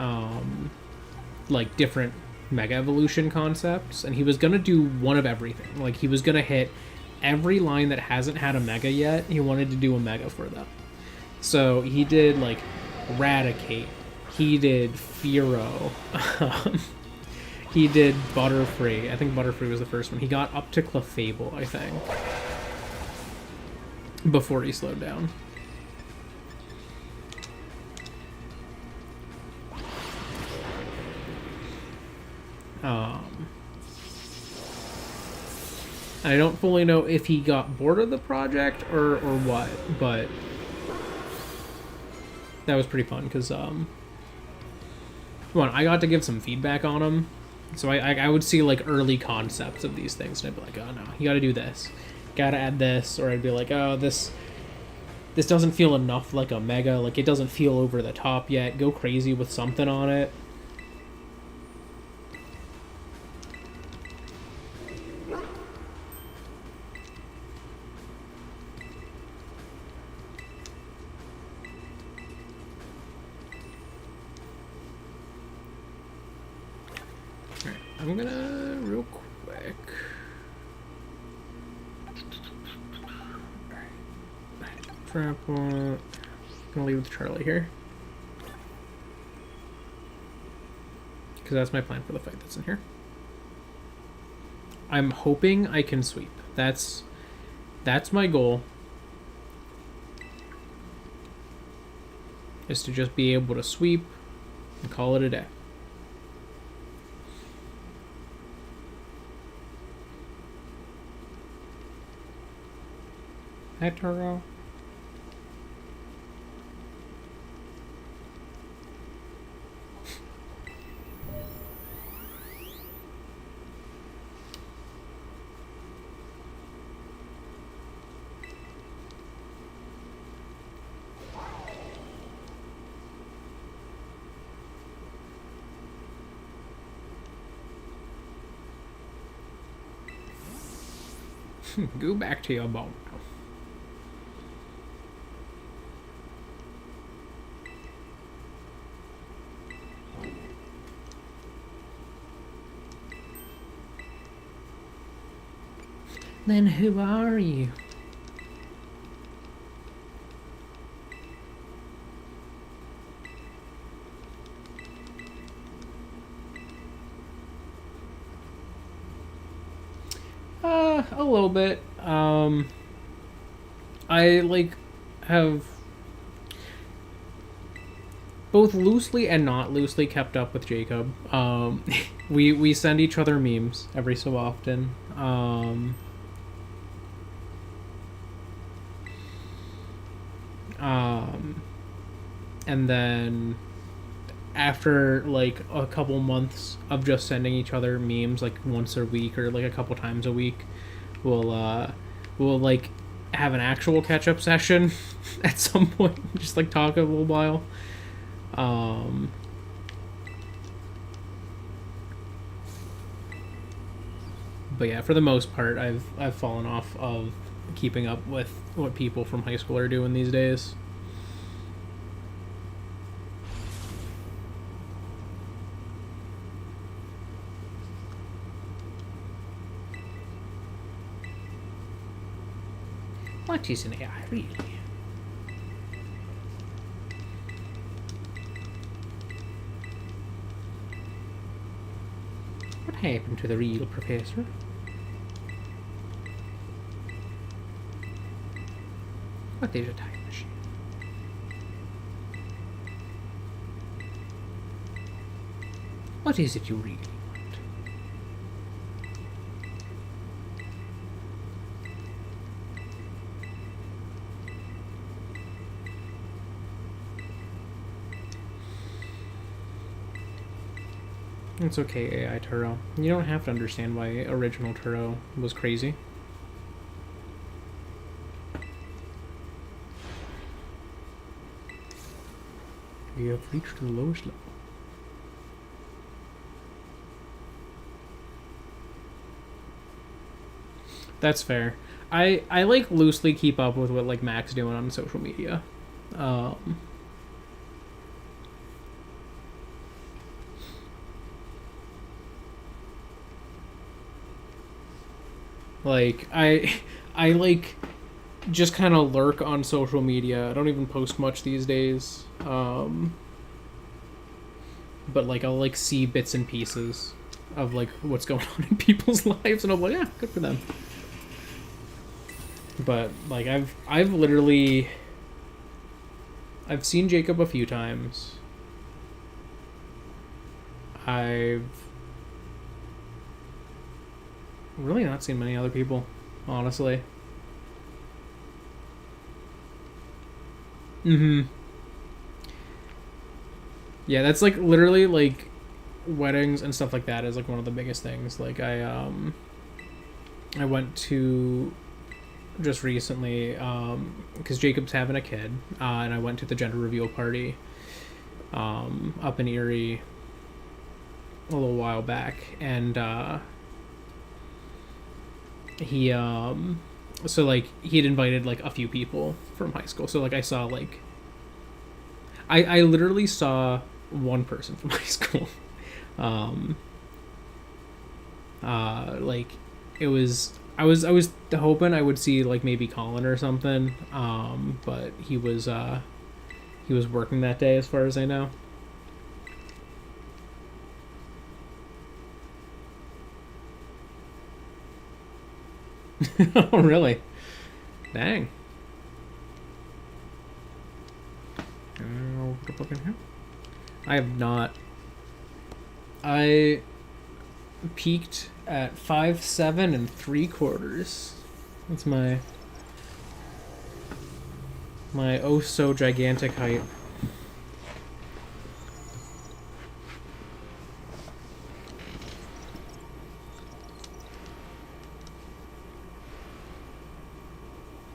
like different Mega Evolution concepts, and he was gonna do one of everything. Like he was gonna hit every line that hasn't had a Mega yet. He wanted to do a Mega for them. So he did like Raticate. He did Fearow. He did Butterfree. I think Butterfree was the first one. He got up to Clefable, I think, before he slowed down. I don't fully know if he got bored of the project or what, but that was pretty fun because one, I got to give some feedback on him. So I would see like early concepts of these things, and I'd be like, oh no, you got to do this, got to add this, or I'd be like, oh this doesn't feel enough like a Mega, like it doesn't feel over the top yet. Go crazy with something on it. Alright, I'm gonna real quick. I'm gonna leave with Charlie here, because that's my plan for the fight that's in here. I'm hoping I can sweep. That's my goal, is to just be able to sweep and call it a day. Hi, Toro. Go back to your ball now. Then who are you? A little bit. I like have both loosely and not loosely kept up with Jacob. We send each other memes every so often. And then after like a couple months of just sending each other memes like once a week or like a couple times a week, we'll like have an actual catch-up session at some point, just like talk a little while. But yeah, for the most part, I've fallen off of keeping up with what people from high school are doing these days. What is an AI, really? What happened to the real professor? What is a time machine? What is it you really want? It's okay, AI Turo. You don't have to understand why original Turo was crazy. You have reached the lowest level. That's fair. I like loosely keep up with what like Mac's doing on social media. Like I like just kind of lurk on social media. I don't even post much these days. But like I'll like see bits and pieces of like what's going on in people's lives, and I'm like, yeah, good for them. But like I've literally seen Jacob a few times. I've really not seen many other people, honestly. Yeah, that's like literally like weddings and stuff like that is like one of the biggest things. Like I went to just recently because Jacob's having a kid, and I went to the gender reveal party up in Erie a little while back, and he so like he had invited like a few people from high school, so like I saw like I literally saw one person from high school. Like it was I was hoping I would see like maybe Colin or something, but he was working that day as far as I know. Oh really? Dang. I have not. I peaked at 5'7" 3/4. That's my oh so gigantic height.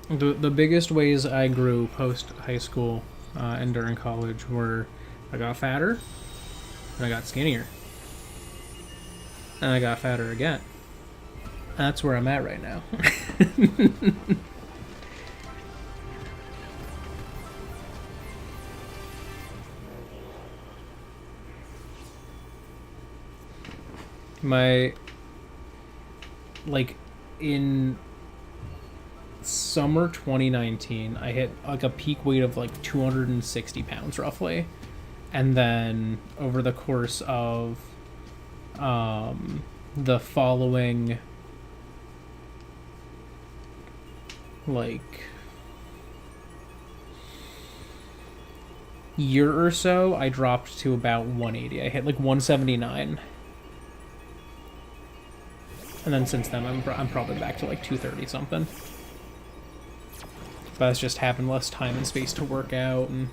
The biggest ways I grew post high school and during college were I got fatter and I got skinnier and I got fatter again. That's where I'm at right now. My like in summer 2019 I hit like a peak weight of like 260 pounds roughly, and then over the course of the following like year or so I dropped to about 180. I hit like 179, and then since then I'm probably back to like 230 something. But it's just having less time and space to work out and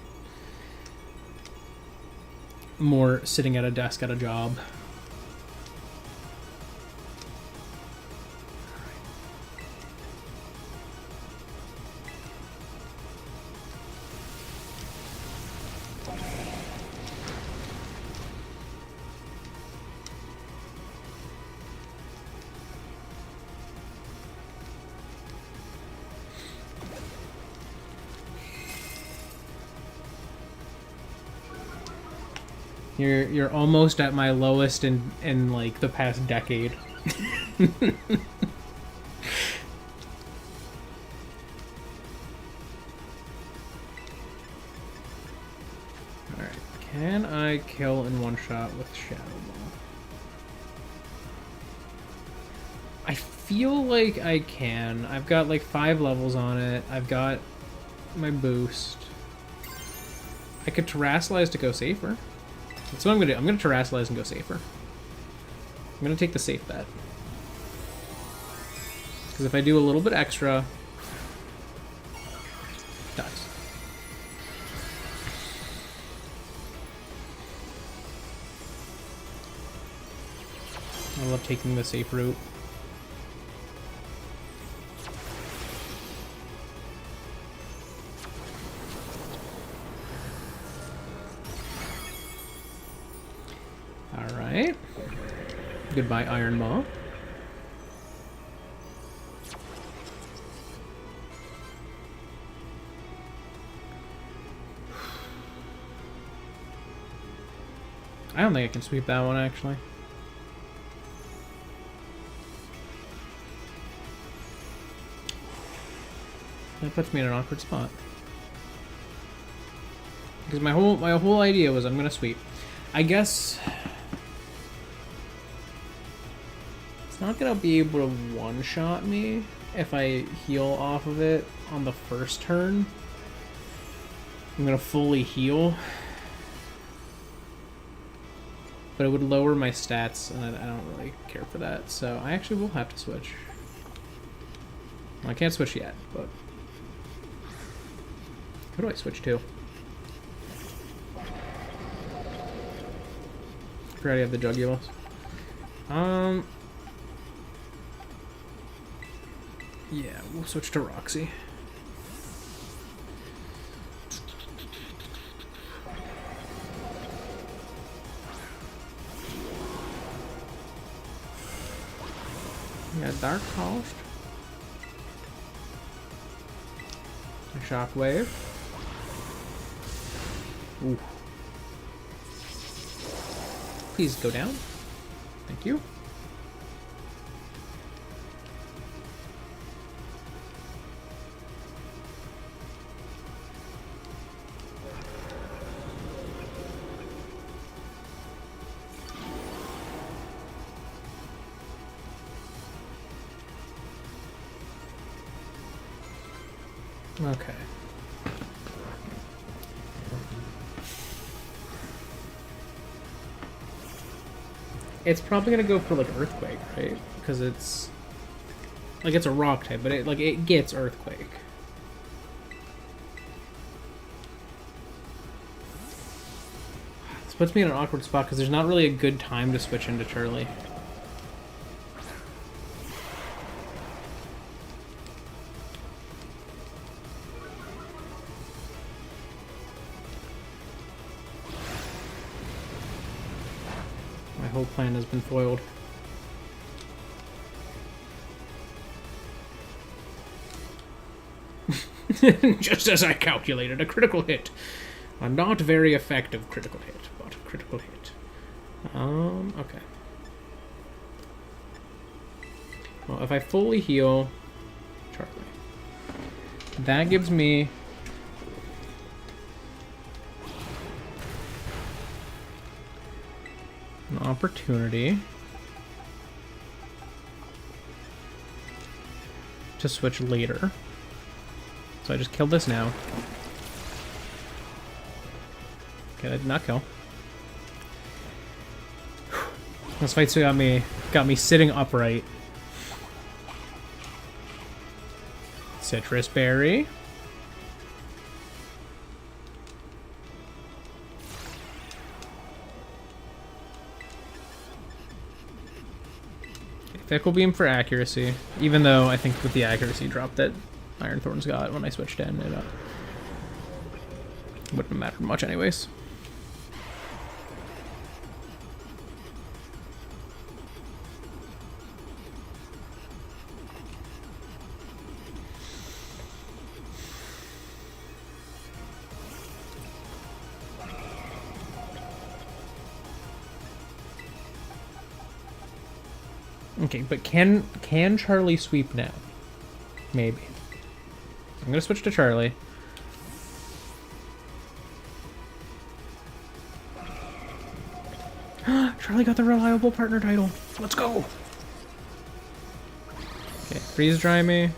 more sitting at a desk at a job. You're almost at my lowest in like the past decade. Can I kill in one shot with Shadow Ball? I feel like I can. I've got like 5 levels on it. I've got my boost. I could Terrasilize to go safer. That's what I'm gonna do. I'm gonna Terrasilize and go safer. I'm gonna take the safe bet. Because if I do a little bit extra, it dies. I love taking the safe route. Alright. Goodbye, Iron Maw. I don't think I can sweep that one, actually. That puts me in an awkward spot. Because my whole idea was I'm gonna sweep. I guess it's not gonna be able to one-shot me if I heal off of it on the first turn. I'm gonna fully heal. But it would lower my stats, and I don't really care for that. So I actually will have to switch. Well, I can't switch yet, but... Who do I switch to? I already have the Jugulus. Yeah, we'll switch to Roxy. Yeah, Dark Polished. A Shockwave. Ooh. Please go down. Thank you. Okay. It's probably gonna go for like Earthquake, right? Because it's like it's a rock type, but it gets Earthquake. This puts me in an awkward spot because there's not really a good time to switch into Turley. My whole plan has been foiled. Just as I calculated, a critical hit. A not very effective critical hit, but a critical hit. Okay. Well, if I fully heal Charlie, that gives me an opportunity to switch later. So I just killed this now. Okay, that did not kill. This fight got me sitting upright. Citrus Berry. Fickle Beam for accuracy, even though I think with the accuracy drop that Iron Thorns got when I switched in, it wouldn't have mattered much anyways. Okay, but can Charlie sweep now? Maybe. I'm gonna switch to Charlie. Charlie got the reliable partner title. Let's go. Okay, freeze dry me.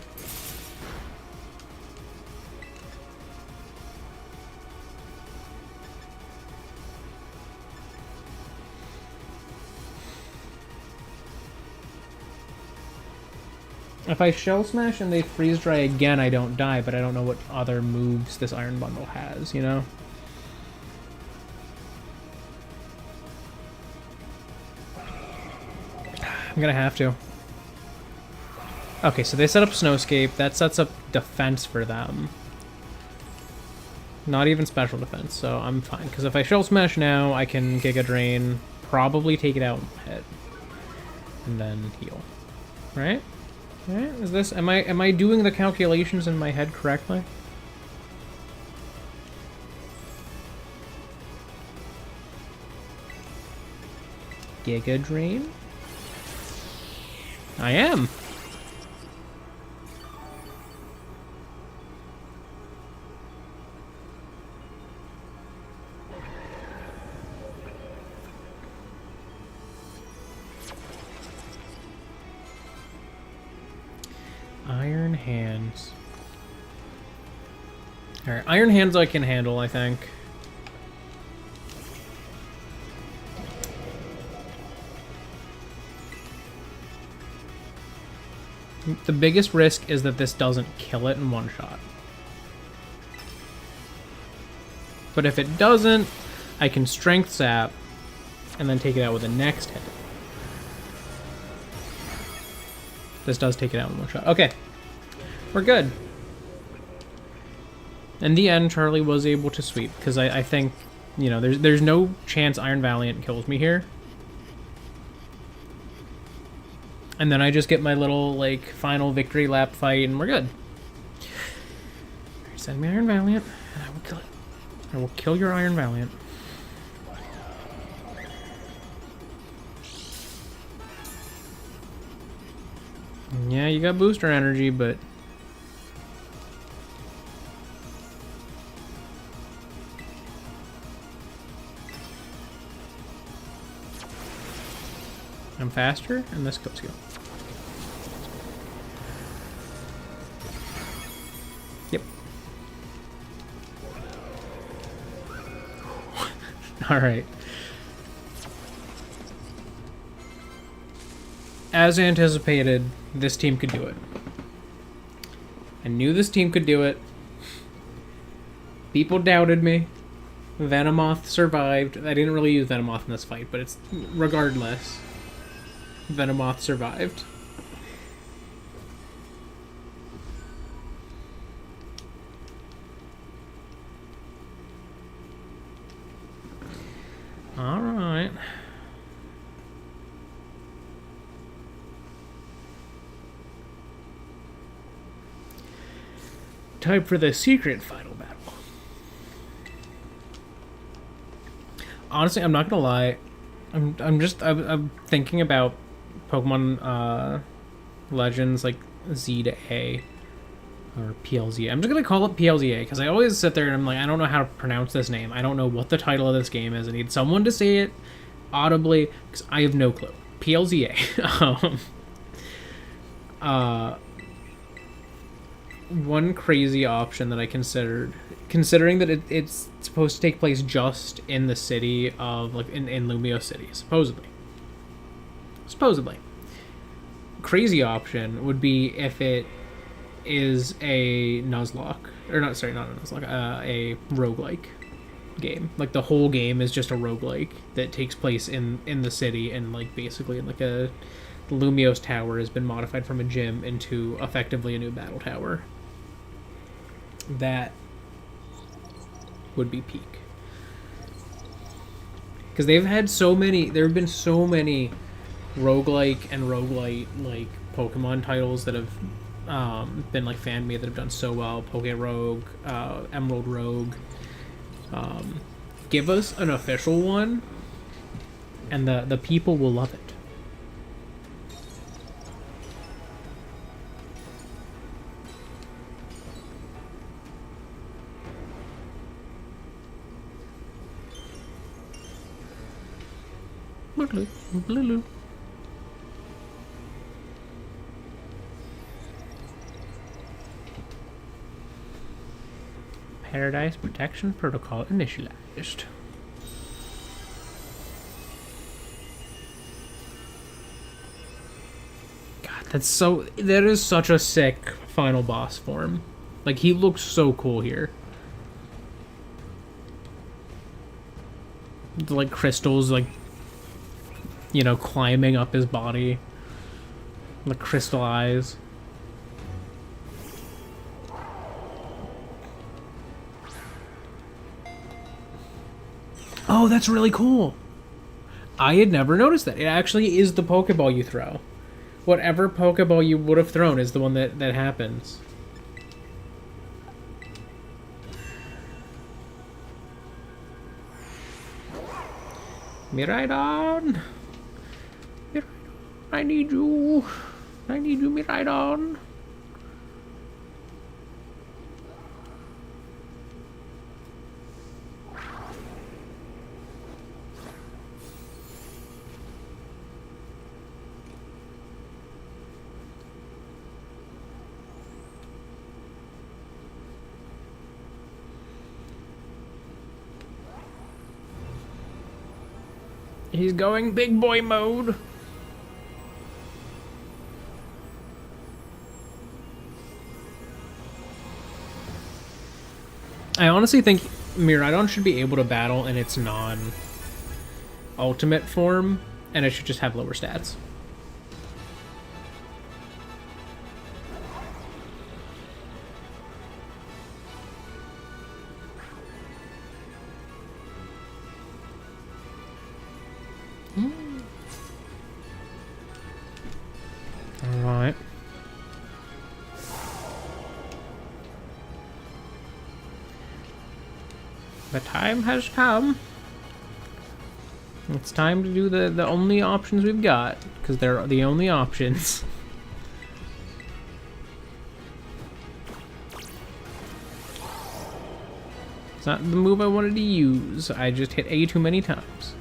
If I shell smash and they freeze dry again, I don't die, but I don't know what other moves this Iron Bundle has, you know? I'm gonna have to. Okay, so they set up Snowscape. That sets up defense for them. Not even special defense, so I'm fine. Because if I shell smash now, I can Giga Drain, probably take it out in hit, and then heal. Right? Right? Is this? Am I doing the calculations in my head correctly? Giga Drain? I am. Iron Hands. Alright, Iron Hands I can handle, I think. The biggest risk is that this doesn't kill it in one shot. But if it doesn't, I can Strength Sap and then take it out with the next hit. This does take it out in one shot. Okay. We're good. In the end, Charlie was able to sweep, because I think, you know, there's no chance Iron Valiant kills me here. And then I just get my little, like, final victory lap fight, and we're good. Send me Iron Valiant, and I will kill it. I will kill your Iron Valiant. Yeah, you got booster energy, but... I'm faster, and this kills you. Yep. Alright. As anticipated, this team could do it. I knew this team could do it. People doubted me. Venomoth survived. I didn't really use Venomoth in this fight, but it's regardless. Venomoth survived. Alright. Time for the secret final battle. Honestly, I'm not gonna lie. I'm thinking about Pokemon Legends like Z to A or PLZ. I'm just gonna call it PLZA because I always sit there and I'm like, I don't know how to pronounce this name. I don't know what the title of this game is. I need someone to say it audibly because I have no clue. PLZA. One crazy option that I considered, considering that it's supposed to take place just in the city of, like, in Lumio City, supposedly. Crazy option would be if it is a Nuzlocke, or not, sorry, not a Nuzlocke, a roguelike game. Like, the whole game is just a roguelike that takes place in the city, and, like, basically in, like, a... Lumio's tower has been modified from a gym into effectively a new battle tower. That would be peak. Because they've had so many... There have been so many roguelike and roguelite, like, Pokemon titles that have been, like, fan-made that have done so well. Poké-Rogue, Emerald Rogue. Give us an official one, and the people will love it. Paradise Protection Protocol initialized. God, that is such a sick final boss form. Like, he looks so cool here. The, like, crystals, like, you know, climbing up his body. The crystal eyes. Oh, that's really cool. I had never noticed that. It actually is the Pokeball you throw. Whatever Pokeball you would have thrown is the one that happens. Miraidon! I need you. I need you, Miraidon. He's going big boy mode. I honestly think Miraidon should be able to battle in its non-ultimate form, and it should just have lower stats. Alright. The time has come. It's time to do the only options we've got, because they're the only options. It's not the move I wanted to use. I just hit A too many times.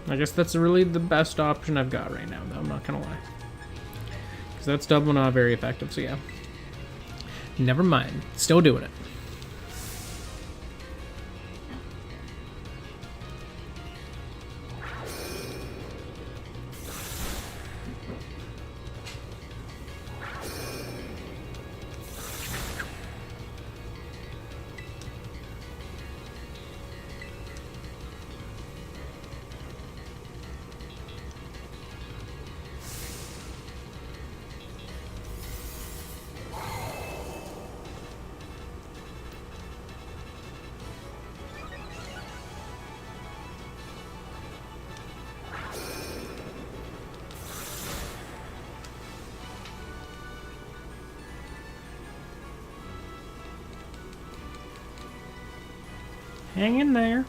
I guess that's really the best option I've got right now, though. I'm not gonna lie. Because that's double not very effective, so yeah. Never mind. Still doing it. Hang in there.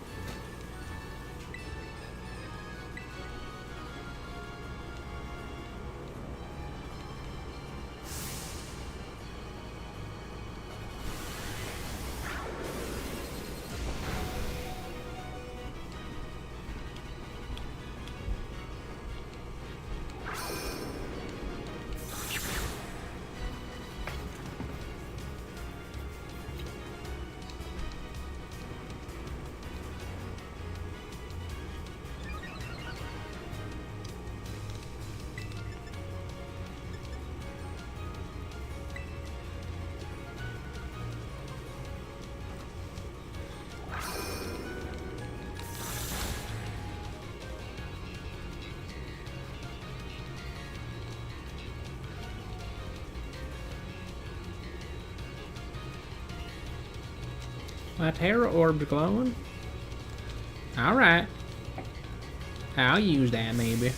My Terra Orb's glowing. Alright. I'll use that maybe.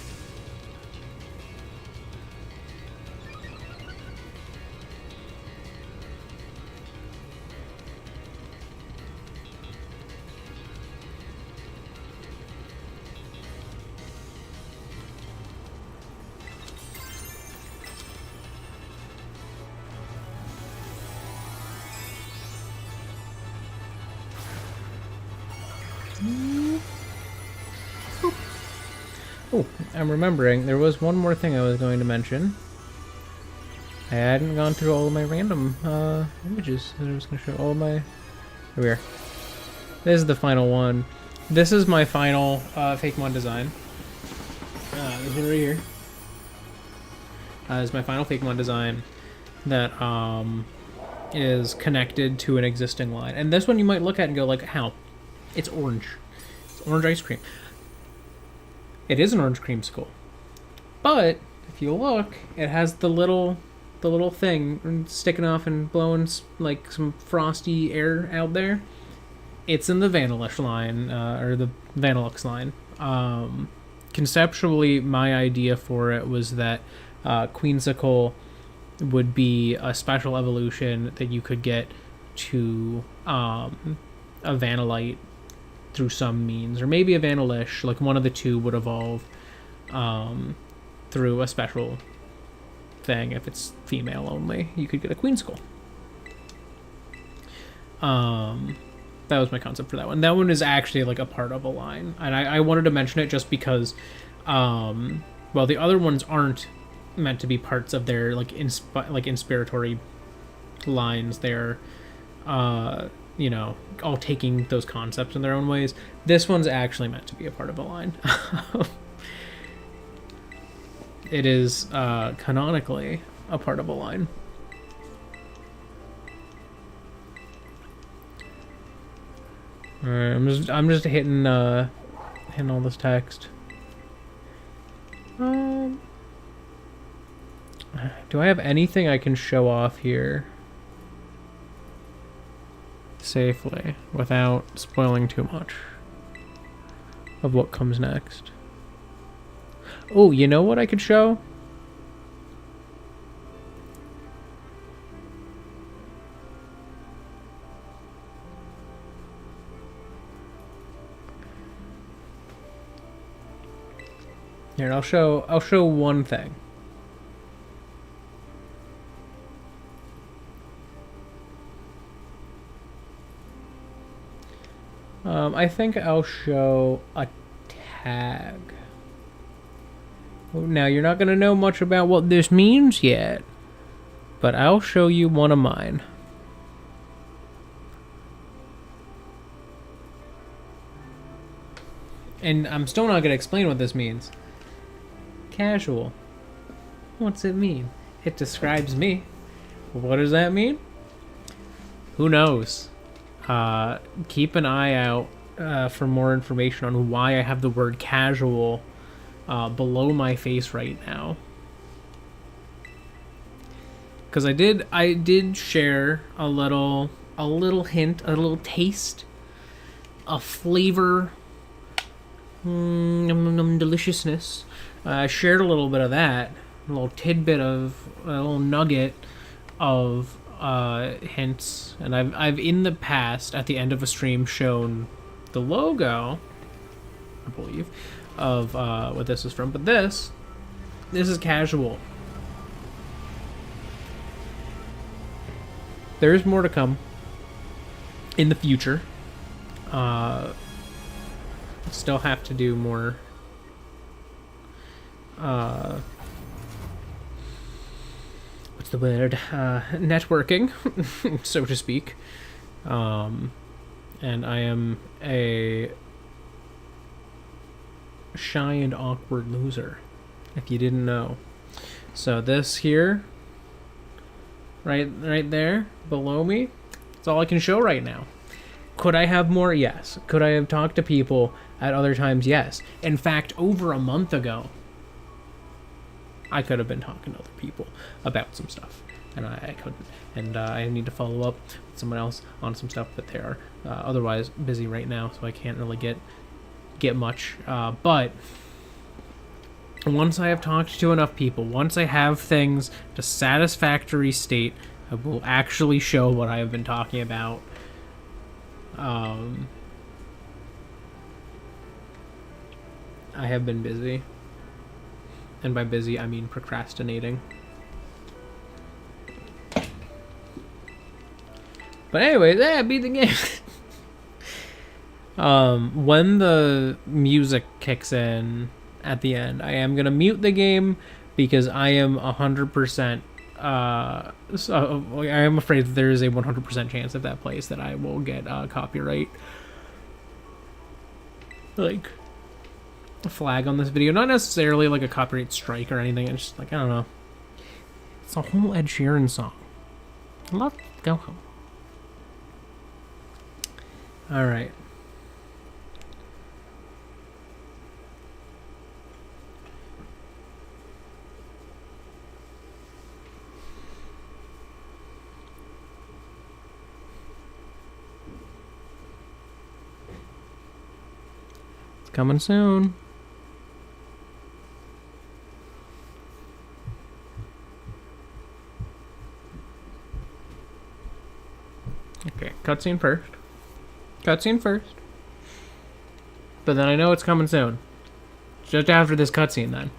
Oh, I'm remembering. There was one more thing I was going to mention. I hadn't gone through all of my random images. I was going to show all of my... Here we are. This is the final one. This is my final Fakemon design. This one right here. Is my final Fakemon design that is connected to an existing line. And this one you might look at and go like, how? It's orange. It's orange ice cream. It is an orange creamsicle. But if you look, it has the little thing sticking off and blowing like some frosty air out there. It's in the Vanillush line, or the Vanillux line. Conceptually, my idea for it was that Queensicle would be a special evolution that you could get to a Vanillite through some means, or maybe a Vanillish, like one of the two would evolve through a special thing. If it's female only, you could get a Queensicle. That was my concept for that one. That one is actually like a part of a line, and I wanted to mention it just because, well, the other ones aren't meant to be parts of their like inspiratory lines. They're, you know, all taking those concepts in their own ways. This one's actually meant to be a part of a line. It is canonically a part of a line. Alright, I'm just hitting all this text. Do I have anything I can show off here safely without spoiling too much of what comes next? Oh, you know what I could show? Here, I'll show one thing. I think I'll show a tag. Now, you're not going to know much about what this means yet, but I'll show you one of mine. And I'm still not going to explain what this means. Casual. What's it mean? It describes me. What does that mean? Who knows? Keep an eye out for more information on why I have the word casual below my face right now. Because I did share a little hint, a little taste, a flavor, deliciousness. I shared a little bit of that, a little tidbit of a little nugget of hints, and I've in the past at the end of a stream shown the logo, I believe, of what this is from. But this is casual. There's more to come in the future. Still have to do more what's the word, networking, so to speak, and I am a shy and awkward loser, if you didn't know. So this here, right there below me, that's all I can show right now. Could I have more? Yes. Could I have talked to people at other times? Yes. In fact, over a month ago, I could have been talking to other people about some stuff, and I couldn't. And I need to follow up with someone else on some stuff, but they are otherwise busy right now, so I can't really get much. But once I have talked to enough people, once I have things to satisfactory state, I will actually show what I have been talking about. I have been busy, and by busy I mean procrastinating. But anyways, beat the game. When the music kicks in at the end. I am going to mute the game because I am 100%. So I am afraid that there is a 100% chance if that plays that I will get copyright like a flag on this video. Not necessarily like a copyright strike or anything. It's just like, I don't know. It's a whole Ed Sheeran song. Let's go home. All right. It's coming soon. Okay, cutscene first. Cutscene first. But then I know it's coming soon. Just after this cutscene, then.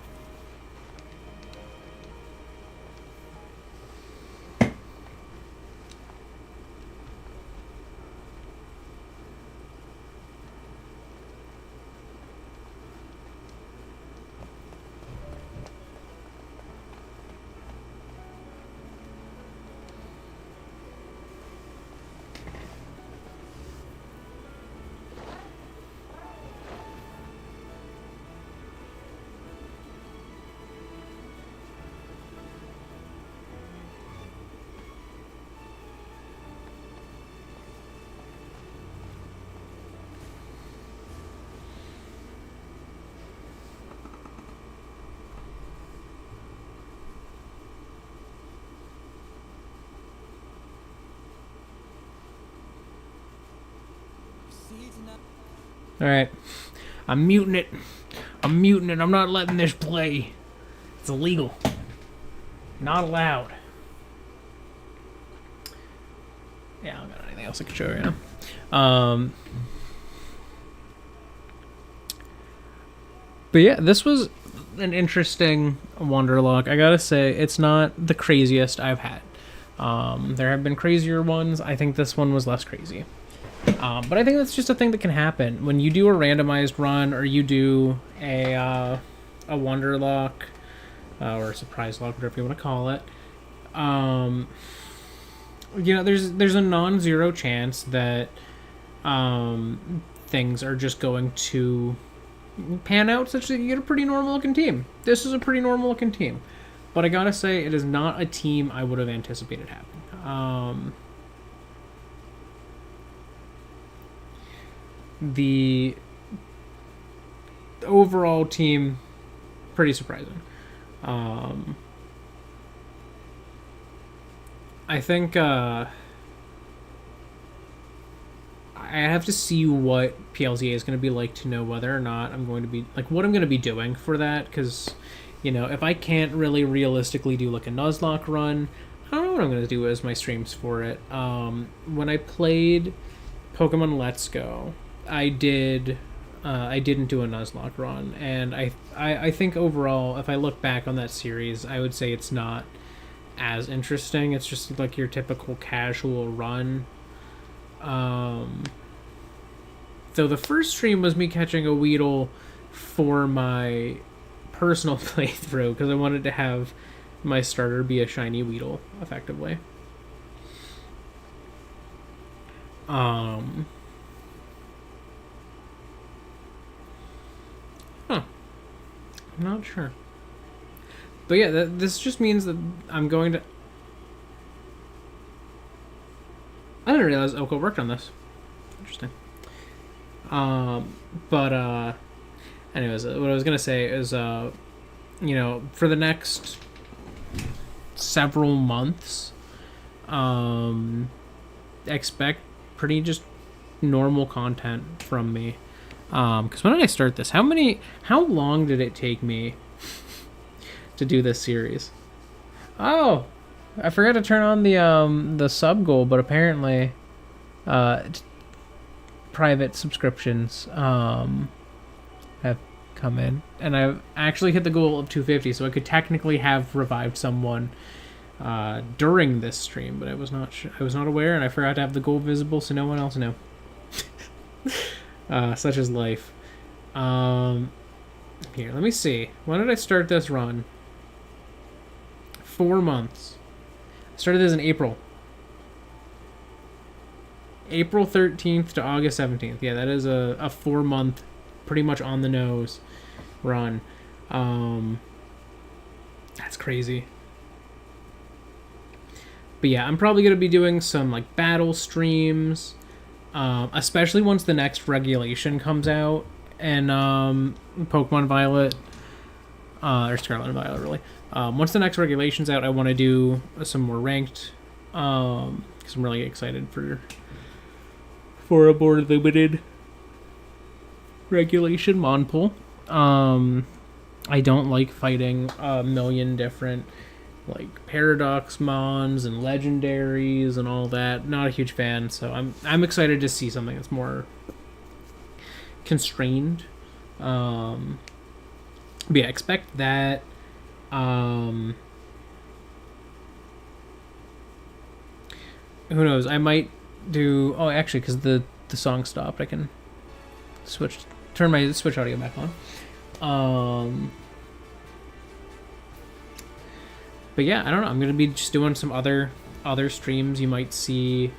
Alright. I'm muting it. I'm muting it. I'm not letting this play. It's illegal. Not allowed. Yeah, I don't got anything else I can show you now. But yeah, this was an interesting Wonderlocke. I gotta say, it's not the craziest I've had. There have been crazier ones. I think this one was less crazy. But I think that's just a thing that can happen when you do a randomized run or you do a Wonderlocke or a surprise lock, whatever you want to call it. You know, there's a non-zero chance that things are just going to pan out such that you get a pretty normal-looking team. This is a pretty normal-looking team. But I gotta say, it is not a team I would have anticipated having. The overall team, pretty surprising. I think I have to see what PLZA is going to be like to know whether or not I'm going to be like what I'm going to be doing for that, because you know, if I can't really realistically do like a Nuzlocke run, I don't know what I'm going to do as my streams for it. When I played Pokemon Let's Go, I didn't do a Nuzlocke run, and I think overall, if I look back on that series, I would say it's not as interesting. It's just like your typical casual run. So the first stream was me catching a Weedle for my personal playthrough, because I wanted to have my starter be a shiny Weedle, effectively. Huh. I'm not sure. But yeah, this just means that I'm going to... I didn't realize Oko worked on this. Interesting. Anyways, what I was going to say is, you know, for the next several months, expect pretty just normal content from me. Because when did I start this? How long did it take me to do this series? Oh, I forgot to turn on the sub goal, but apparently, private subscriptions have come in, and I've actually hit the goal of 250, so I could technically have revived someone during this stream, but I was not aware, and I forgot to have the goal visible, so no one else knew. Such is life. Here, let me see. When did I start this run? 4 months. I started this in April. April 13th to August 17th. Yeah, that is a 4-month, pretty much on the nose run. That's crazy. But yeah, I'm probably going to be doing some like battle streams, especially once the next regulation comes out and Pokemon Violet, or Scarlet and Violet, really. Once the next regulation's out, I want to do some more ranked, because I'm really excited for a more limited regulation Monpole. I don't like fighting a million different like paradox mons and legendaries and all that. Not a huge fan, so I'm excited to see something that's more constrained. But yeah, expect that. Who knows? I might do. Oh, actually, because the song stopped, I can turn my Switch audio back on. But yeah, I don't know. I'm gonna be just doing some other streams. You might see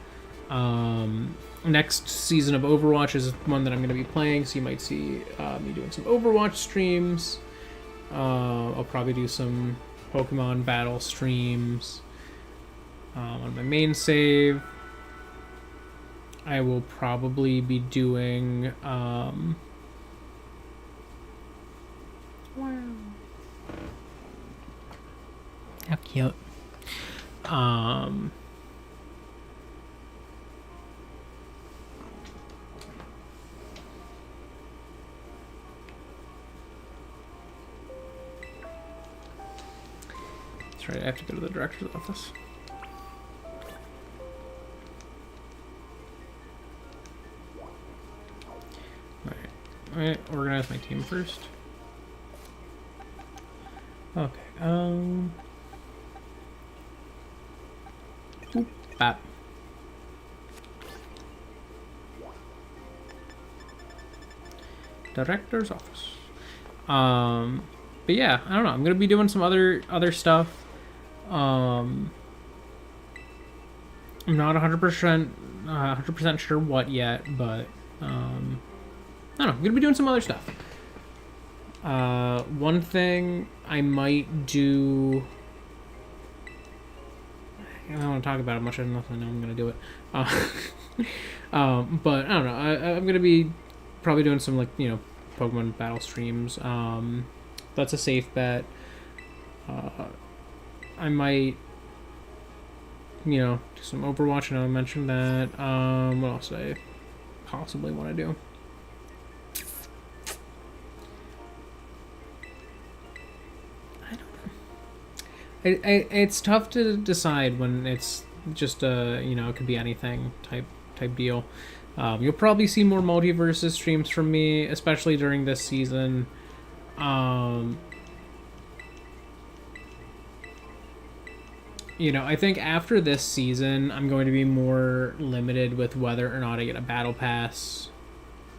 next season of Overwatch is one that I'm gonna be playing, so you might see me doing some Overwatch streams. I'll probably do some Pokemon battle streams on my main save. I will probably be doing wow. How cute. That's right, I have to go to the director's office. Alright, organize my team first. Okay, Bap. Director's office. But yeah, I don't know. I'm gonna be doing some other stuff. I'm not 100% sure what yet, but I don't know. I'm gonna be doing some other stuff. One thing I might do. I don't want to talk about it much unless I know I'm going to do it. But I don't know. I'm going to be probably doing some, like, you know, Pokemon battle streams. That's a safe bet. I might, you know, do some Overwatch. I know I mentioned that. What else do I possibly want to do? It's tough to decide when it's just you know, it could be anything type deal. You'll probably see more multiverses streams from me, especially during this season. You know, I think after this season, I'm going to be more limited with whether or not I get a battle pass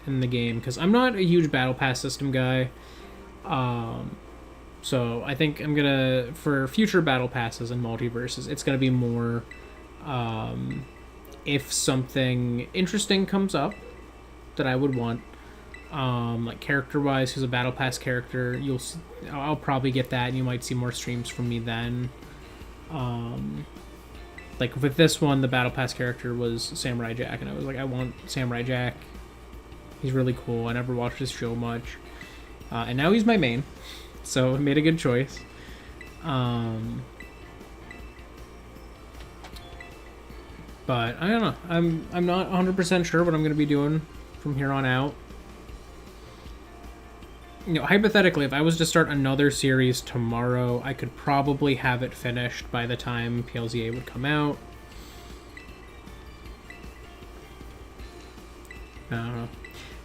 in the game, because I'm not a huge battle pass system guy. So I think I'm gonna, for future battle passes and multiverses, it's gonna be more if something interesting comes up that I would want, like character-wise, who's a battle pass character, I'll probably get that, and you might see more streams from me then. Like with this one, the battle pass character was Samurai Jack, and I was like, I want Samurai Jack. He's really cool. I never watched his show much, and now he's my main. So I made a good choice. But I don't know. I'm not 100% sure what I'm going to be doing from here on out. You know, hypothetically, if I was to start another series tomorrow, I could probably have it finished by the time PLZA would come out. I don't know.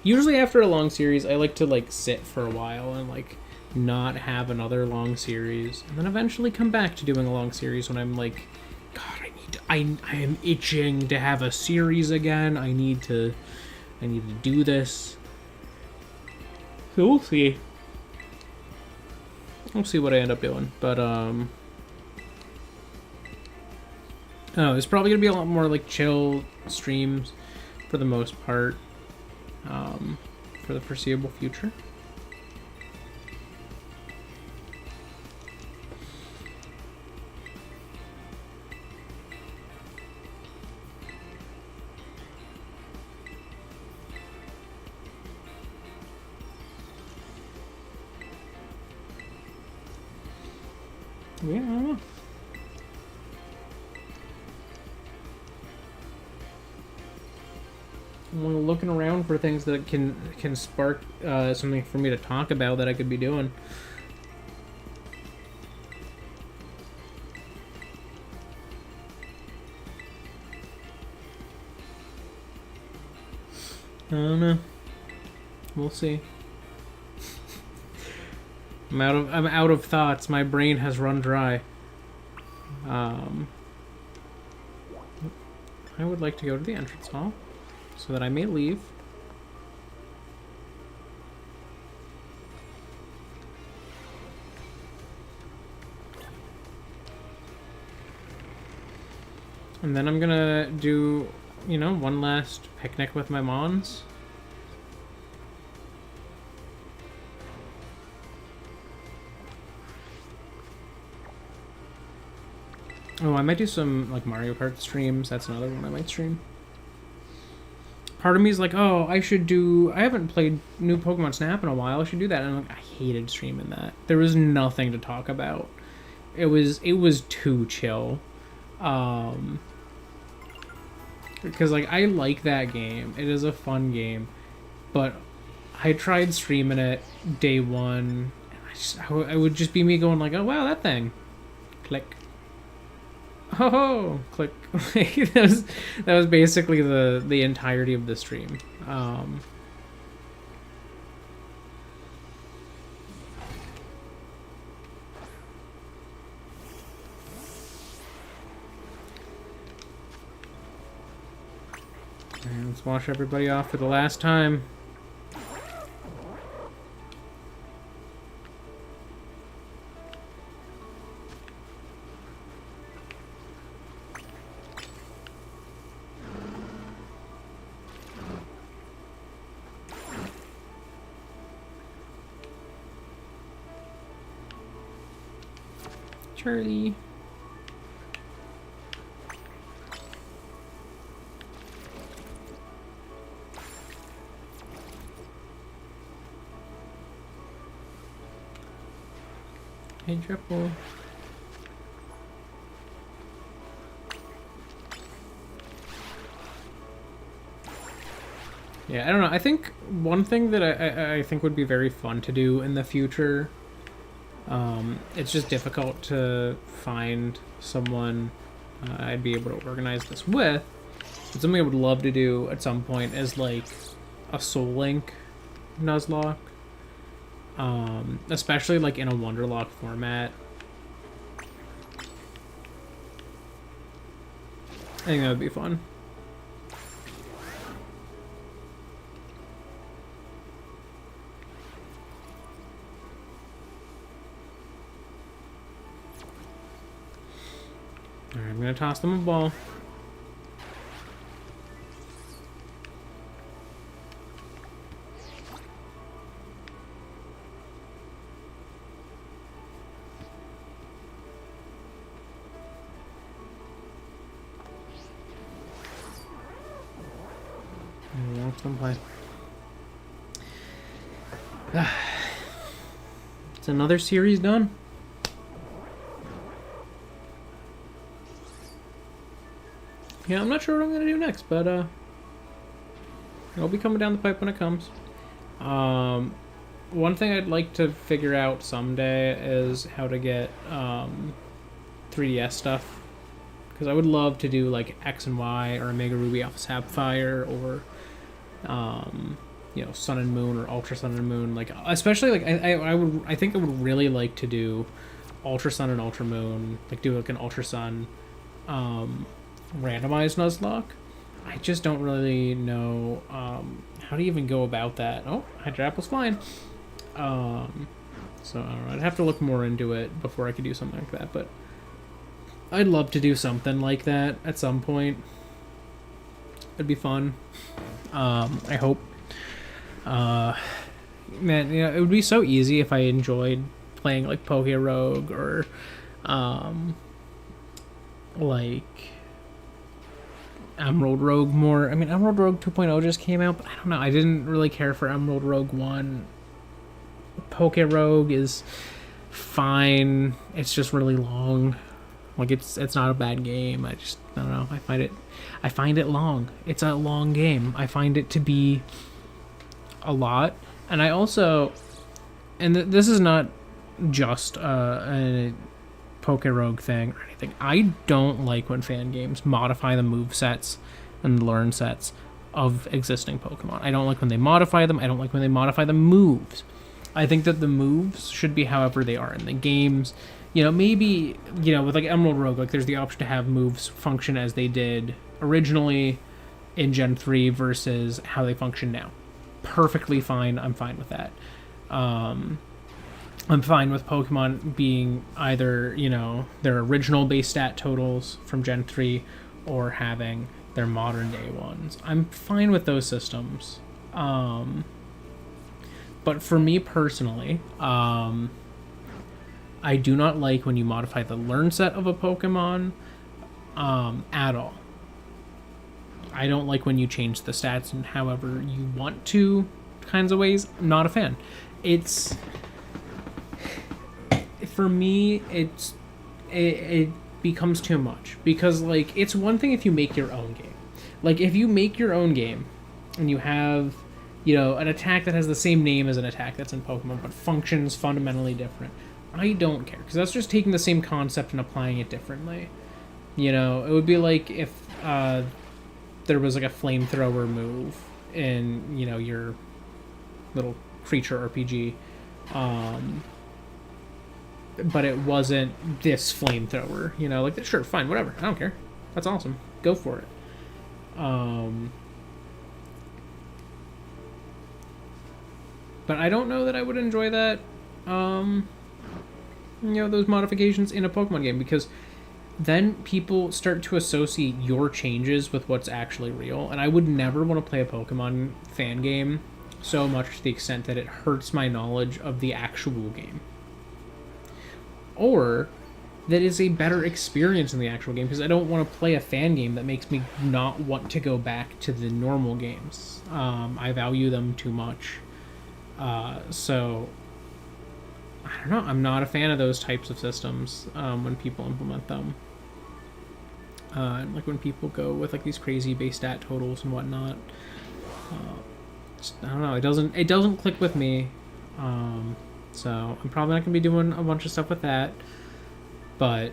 Usually after a long series, I like to like sit for a while and like not have another long series, and then eventually come back to doing a long series when I'm like, God, I am itching to have a series again. I need to do this. So we'll see. We'll see what I end up doing, but oh, it's probably gonna be a lot more like chill streams for the most part, for the foreseeable future. Yeah, I don't know. I'm looking around for things that can spark something for me to talk about that I could be doing. I don't know. We'll see. I'm out of thoughts. My brain has run dry. I would like to go to the entrance hall so that I may leave. And then I'm gonna do, you know, one last picnic with my mons. Oh, I might do some, like, Mario Kart streams. That's another one I might stream. Part of me is like, oh, I haven't played new Pokemon Snap in a while. I should do that. And I'm like, I hated streaming that. There was nothing to talk about. It was too chill. Because, like, I like that game. It is a fun game. But I tried streaming it day one. And I would just be me going like, oh, wow, that thing. Click. Oh, click. that was basically the entirety of the stream. And let's wash everybody off for the last time. Charlie. Hey, Triple. Yeah, I don't know. I think one thing that I think would be very fun to do in the future, it's just difficult to find someone I'd be able to organize this with. But something I would love to do at some point is like a Soul Link Nuzlocke. Especially like in a Wonderlocke format. I think that would be fun. Alright, I'm gonna toss them a ball. Don't play. It's another series done. Yeah, I'm not sure what I'm gonna do next, but it'll be coming down the pipe when it comes. One thing I'd like to figure out someday is how to get 3DS stuff, because I would love to do like X and Y or Omega Ruby Alpha Sapphire or you know, Sun and Moon or Ultra Sun and Moon, like especially like I think I would really like to do Ultra Sun and Ultra Moon, like do like an Ultra Sun randomized Nuzlocke. I just don't really know how to even go about that. Oh, Hydra Apple's fine. So I don't know. I'd have to look more into it before I could do something like that. But I'd love to do something like that at some point. It'd be fun. I hope. Man, it would be so easy if I enjoyed playing like Poke Rogue or like Emerald Rogue more. I mean, Emerald Rogue 2.0 just came out, but I don't know. I didn't really care for Emerald Rogue 1. Poke Rogue is fine. It's just really long. Like it's not a bad game. I don't know. I find it long. It's a long game. I find it to be a lot. And I also, and this is not just a Poke Rogue thing or anything. I don't like when fan games modify the move sets and learn sets of existing Pokemon. I don't like when they modify them. I don't like when they modify the moves. I think that the moves should be however they are in the games. Maybe, with like Emerald Rogue, like there's the option to have moves function as they did originally in Gen 3 versus how they function now. Perfectly fine. I'm fine with that. I'm fine with Pokemon being either, their original base stat totals from Gen 3 or having their modern day ones. I'm fine with those systems. But for me personally, I do not like when you modify the learn set of a Pokemon at all. I don't like when you change the stats in however you want to kinds of ways. I'm not a fan. For me, it becomes too much. Because, like, it's one thing if you make your own game. Like, if you make your own game and you have, an attack that has the same name as an attack that's in Pokemon but functions fundamentally different, I don't care. Because that's just taking the same concept and applying it differently. It would be like if there was like a flamethrower move in, your little creature RPG. But it wasn't this flamethrower, like, sure, fine, whatever, I don't care. That's awesome. Go for it. But I don't know that I would enjoy that, those modifications in a Pokemon game, because then people start to associate your changes with what's actually real, and I would never want to play a Pokemon fan game so much to the extent that it hurts my knowledge of the actual game. Or that is a better experience in the actual game, because I don't want to play a fan game that makes me not want to go back to the normal games. I value them too much. So, I don't know, I'm not a fan of those types of systems when people implement them. Like when people go with like these crazy base stat totals and whatnot. I don't know, it doesn't click with me. So I'm probably not gonna be doing a bunch of stuff with that, but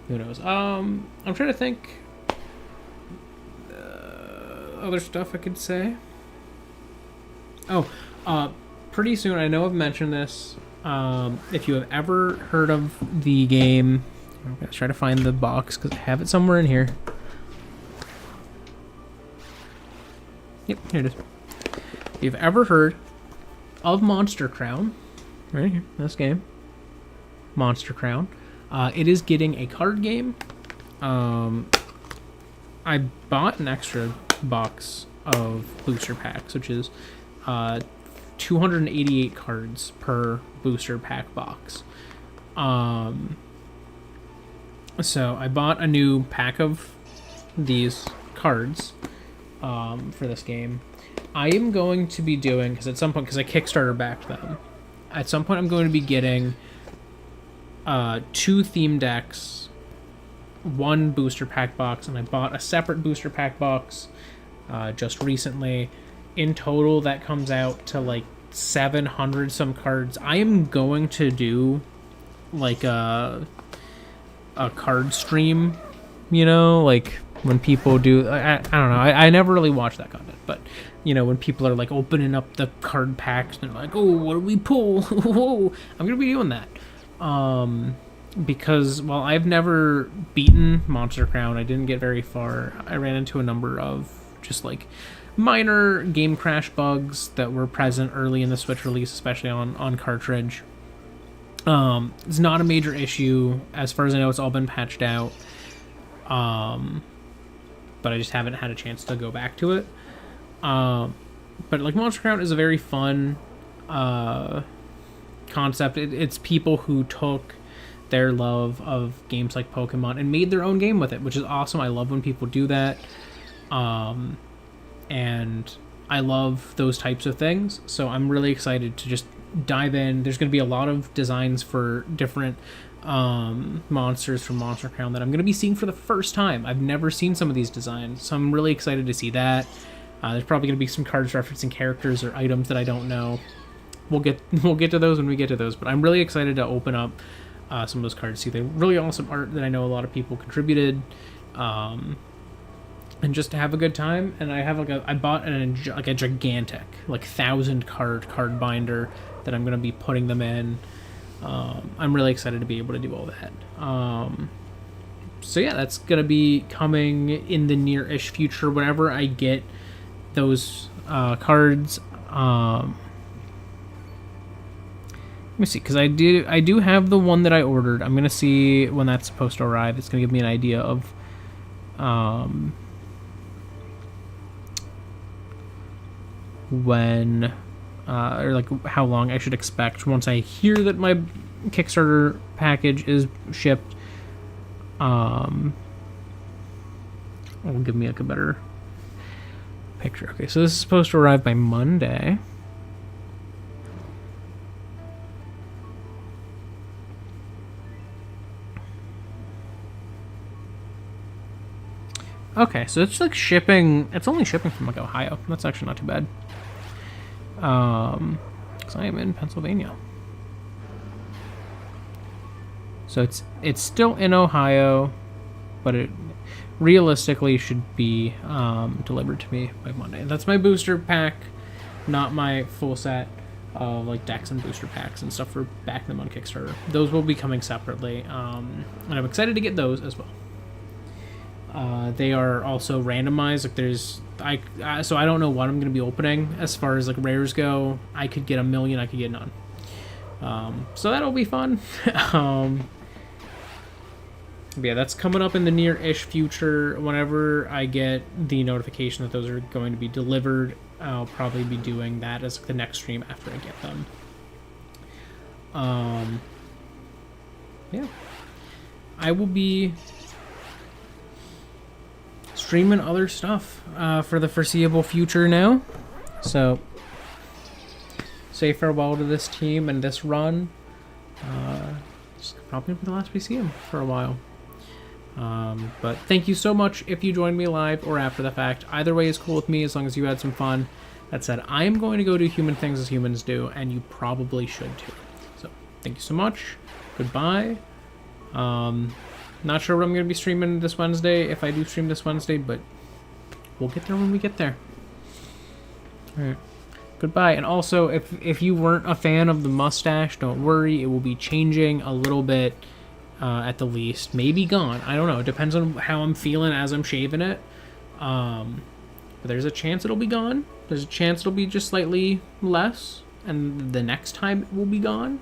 who knows? I'm trying to think other stuff I could say. Pretty soon, I know I've mentioned this. If you have ever heard of the game, I'm gonna try to find the box because I have it somewhere in here. Yep, here it is. If you've ever heard of Monster Crown, right here, this game, Monster Crown, it is getting a card game. I bought an extra box of booster packs, which is 288 cards per booster pack box. So I bought a new pack of these cards for this game. I am going to be doing, because at some point, because I Kickstarter backed them, at some point I'm going to be getting 2 theme decks, 1 booster pack box, and I bought a separate booster pack box just recently. In total, that comes out to like 700 some cards. I am going to do like a card stream, like when people do, I don't know, I never really watch that content, but when people are like opening up the card packs and they're like, oh, what do we pull? Whoa, I'm gonna be doing that. Because while I've never beaten Monster Crown, I didn't get very far. I ran into a number of just like minor game crash bugs that were present early in the Switch release, especially on cartridge. It's not a major issue. As far as I know, it's all been patched out. But I just haven't had a chance to go back to it. But like Monster Count is a very fun concept. It's people who took their love of games like Pokemon and made their own game with it, which is awesome. I love when people do that. And I love those types of things. So I'm really excited to just dive in. There's going to be a lot of designs for different monsters from Monster Crown that I'm going to be seeing for the first time. I've never seen some of these designs, so I'm really excited to see that. There's probably going to be some cards referencing characters or items that I don't know. We'll get to those when we get to those, but I'm really excited to open up some of those cards, see the really awesome art that I know a lot of people contributed, and just to have a good time. And I have I bought a gigantic 1,000 card binder that I'm going to be putting them in. I'm really excited to be able to do all that. So yeah, that's going to be coming in the near-ish future whenever I get those cards. Let me see, because I do have the one that I ordered. I'm going to see when that's supposed to arrive. It's going to give me an idea of when or how long I should expect once I hear that my Kickstarter package is shipped. Will give me a better picture. Okay, so this is supposed to arrive by Monday. Okay, so it's shipping. It's only shipping from Ohio. That's actually not too bad. Because I am in Pennsylvania. So it's still in Ohio, but it realistically should be delivered to me by Monday. That's my booster pack, not my full set of decks and booster packs and stuff for backing them on Kickstarter. Those will be coming separately, and I'm excited to get those as well. They are also randomized. So I don't know what I'm going to be opening as far as rares go. I could get 1 million, I could get none. So that'll be fun. But yeah, that's coming up in the near-ish future. Whenever I get the notification that those are going to be delivered, I'll probably be doing that as the next stream after I get them. Yeah. I will be streaming other stuff for the foreseeable future now. So, say farewell to this team and this run. It's probably be the last we see him for a while. But thank you so much if you joined me live or after the fact. Either way is cool with me as long as you had some fun. That said, I am going to go do human things as humans do, and you probably should too. So, thank you so much. Goodbye. Not sure what I'm going to be streaming this Wednesday, if I do stream this Wednesday, but we'll get there when we get there. Alright. Goodbye. And also, if you weren't a fan of the mustache, don't worry. It will be changing a little bit at the least. Maybe gone. I don't know. It depends on how I'm feeling as I'm shaving it. But there's a chance it'll be gone. There's a chance it'll be just slightly less. And the next time it will be gone.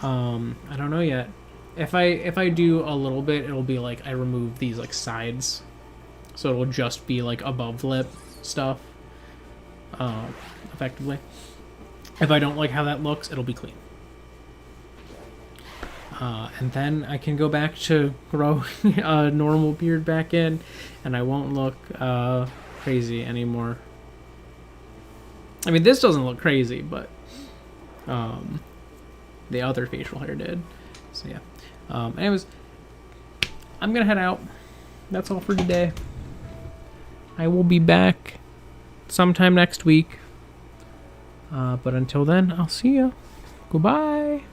I don't know yet. If I do a little bit, it'll be I remove these sides, so it'll just be above lip stuff, effectively. If I don't like how that looks, it'll be clean. And then I can go back to grow a normal beard back in, and I won't look crazy anymore. I mean, this doesn't look crazy, but the other facial hair did. So yeah. Anyways, I'm gonna head out. That's all for today. I will be back sometime next week. But until then, I'll see ya. Goodbye.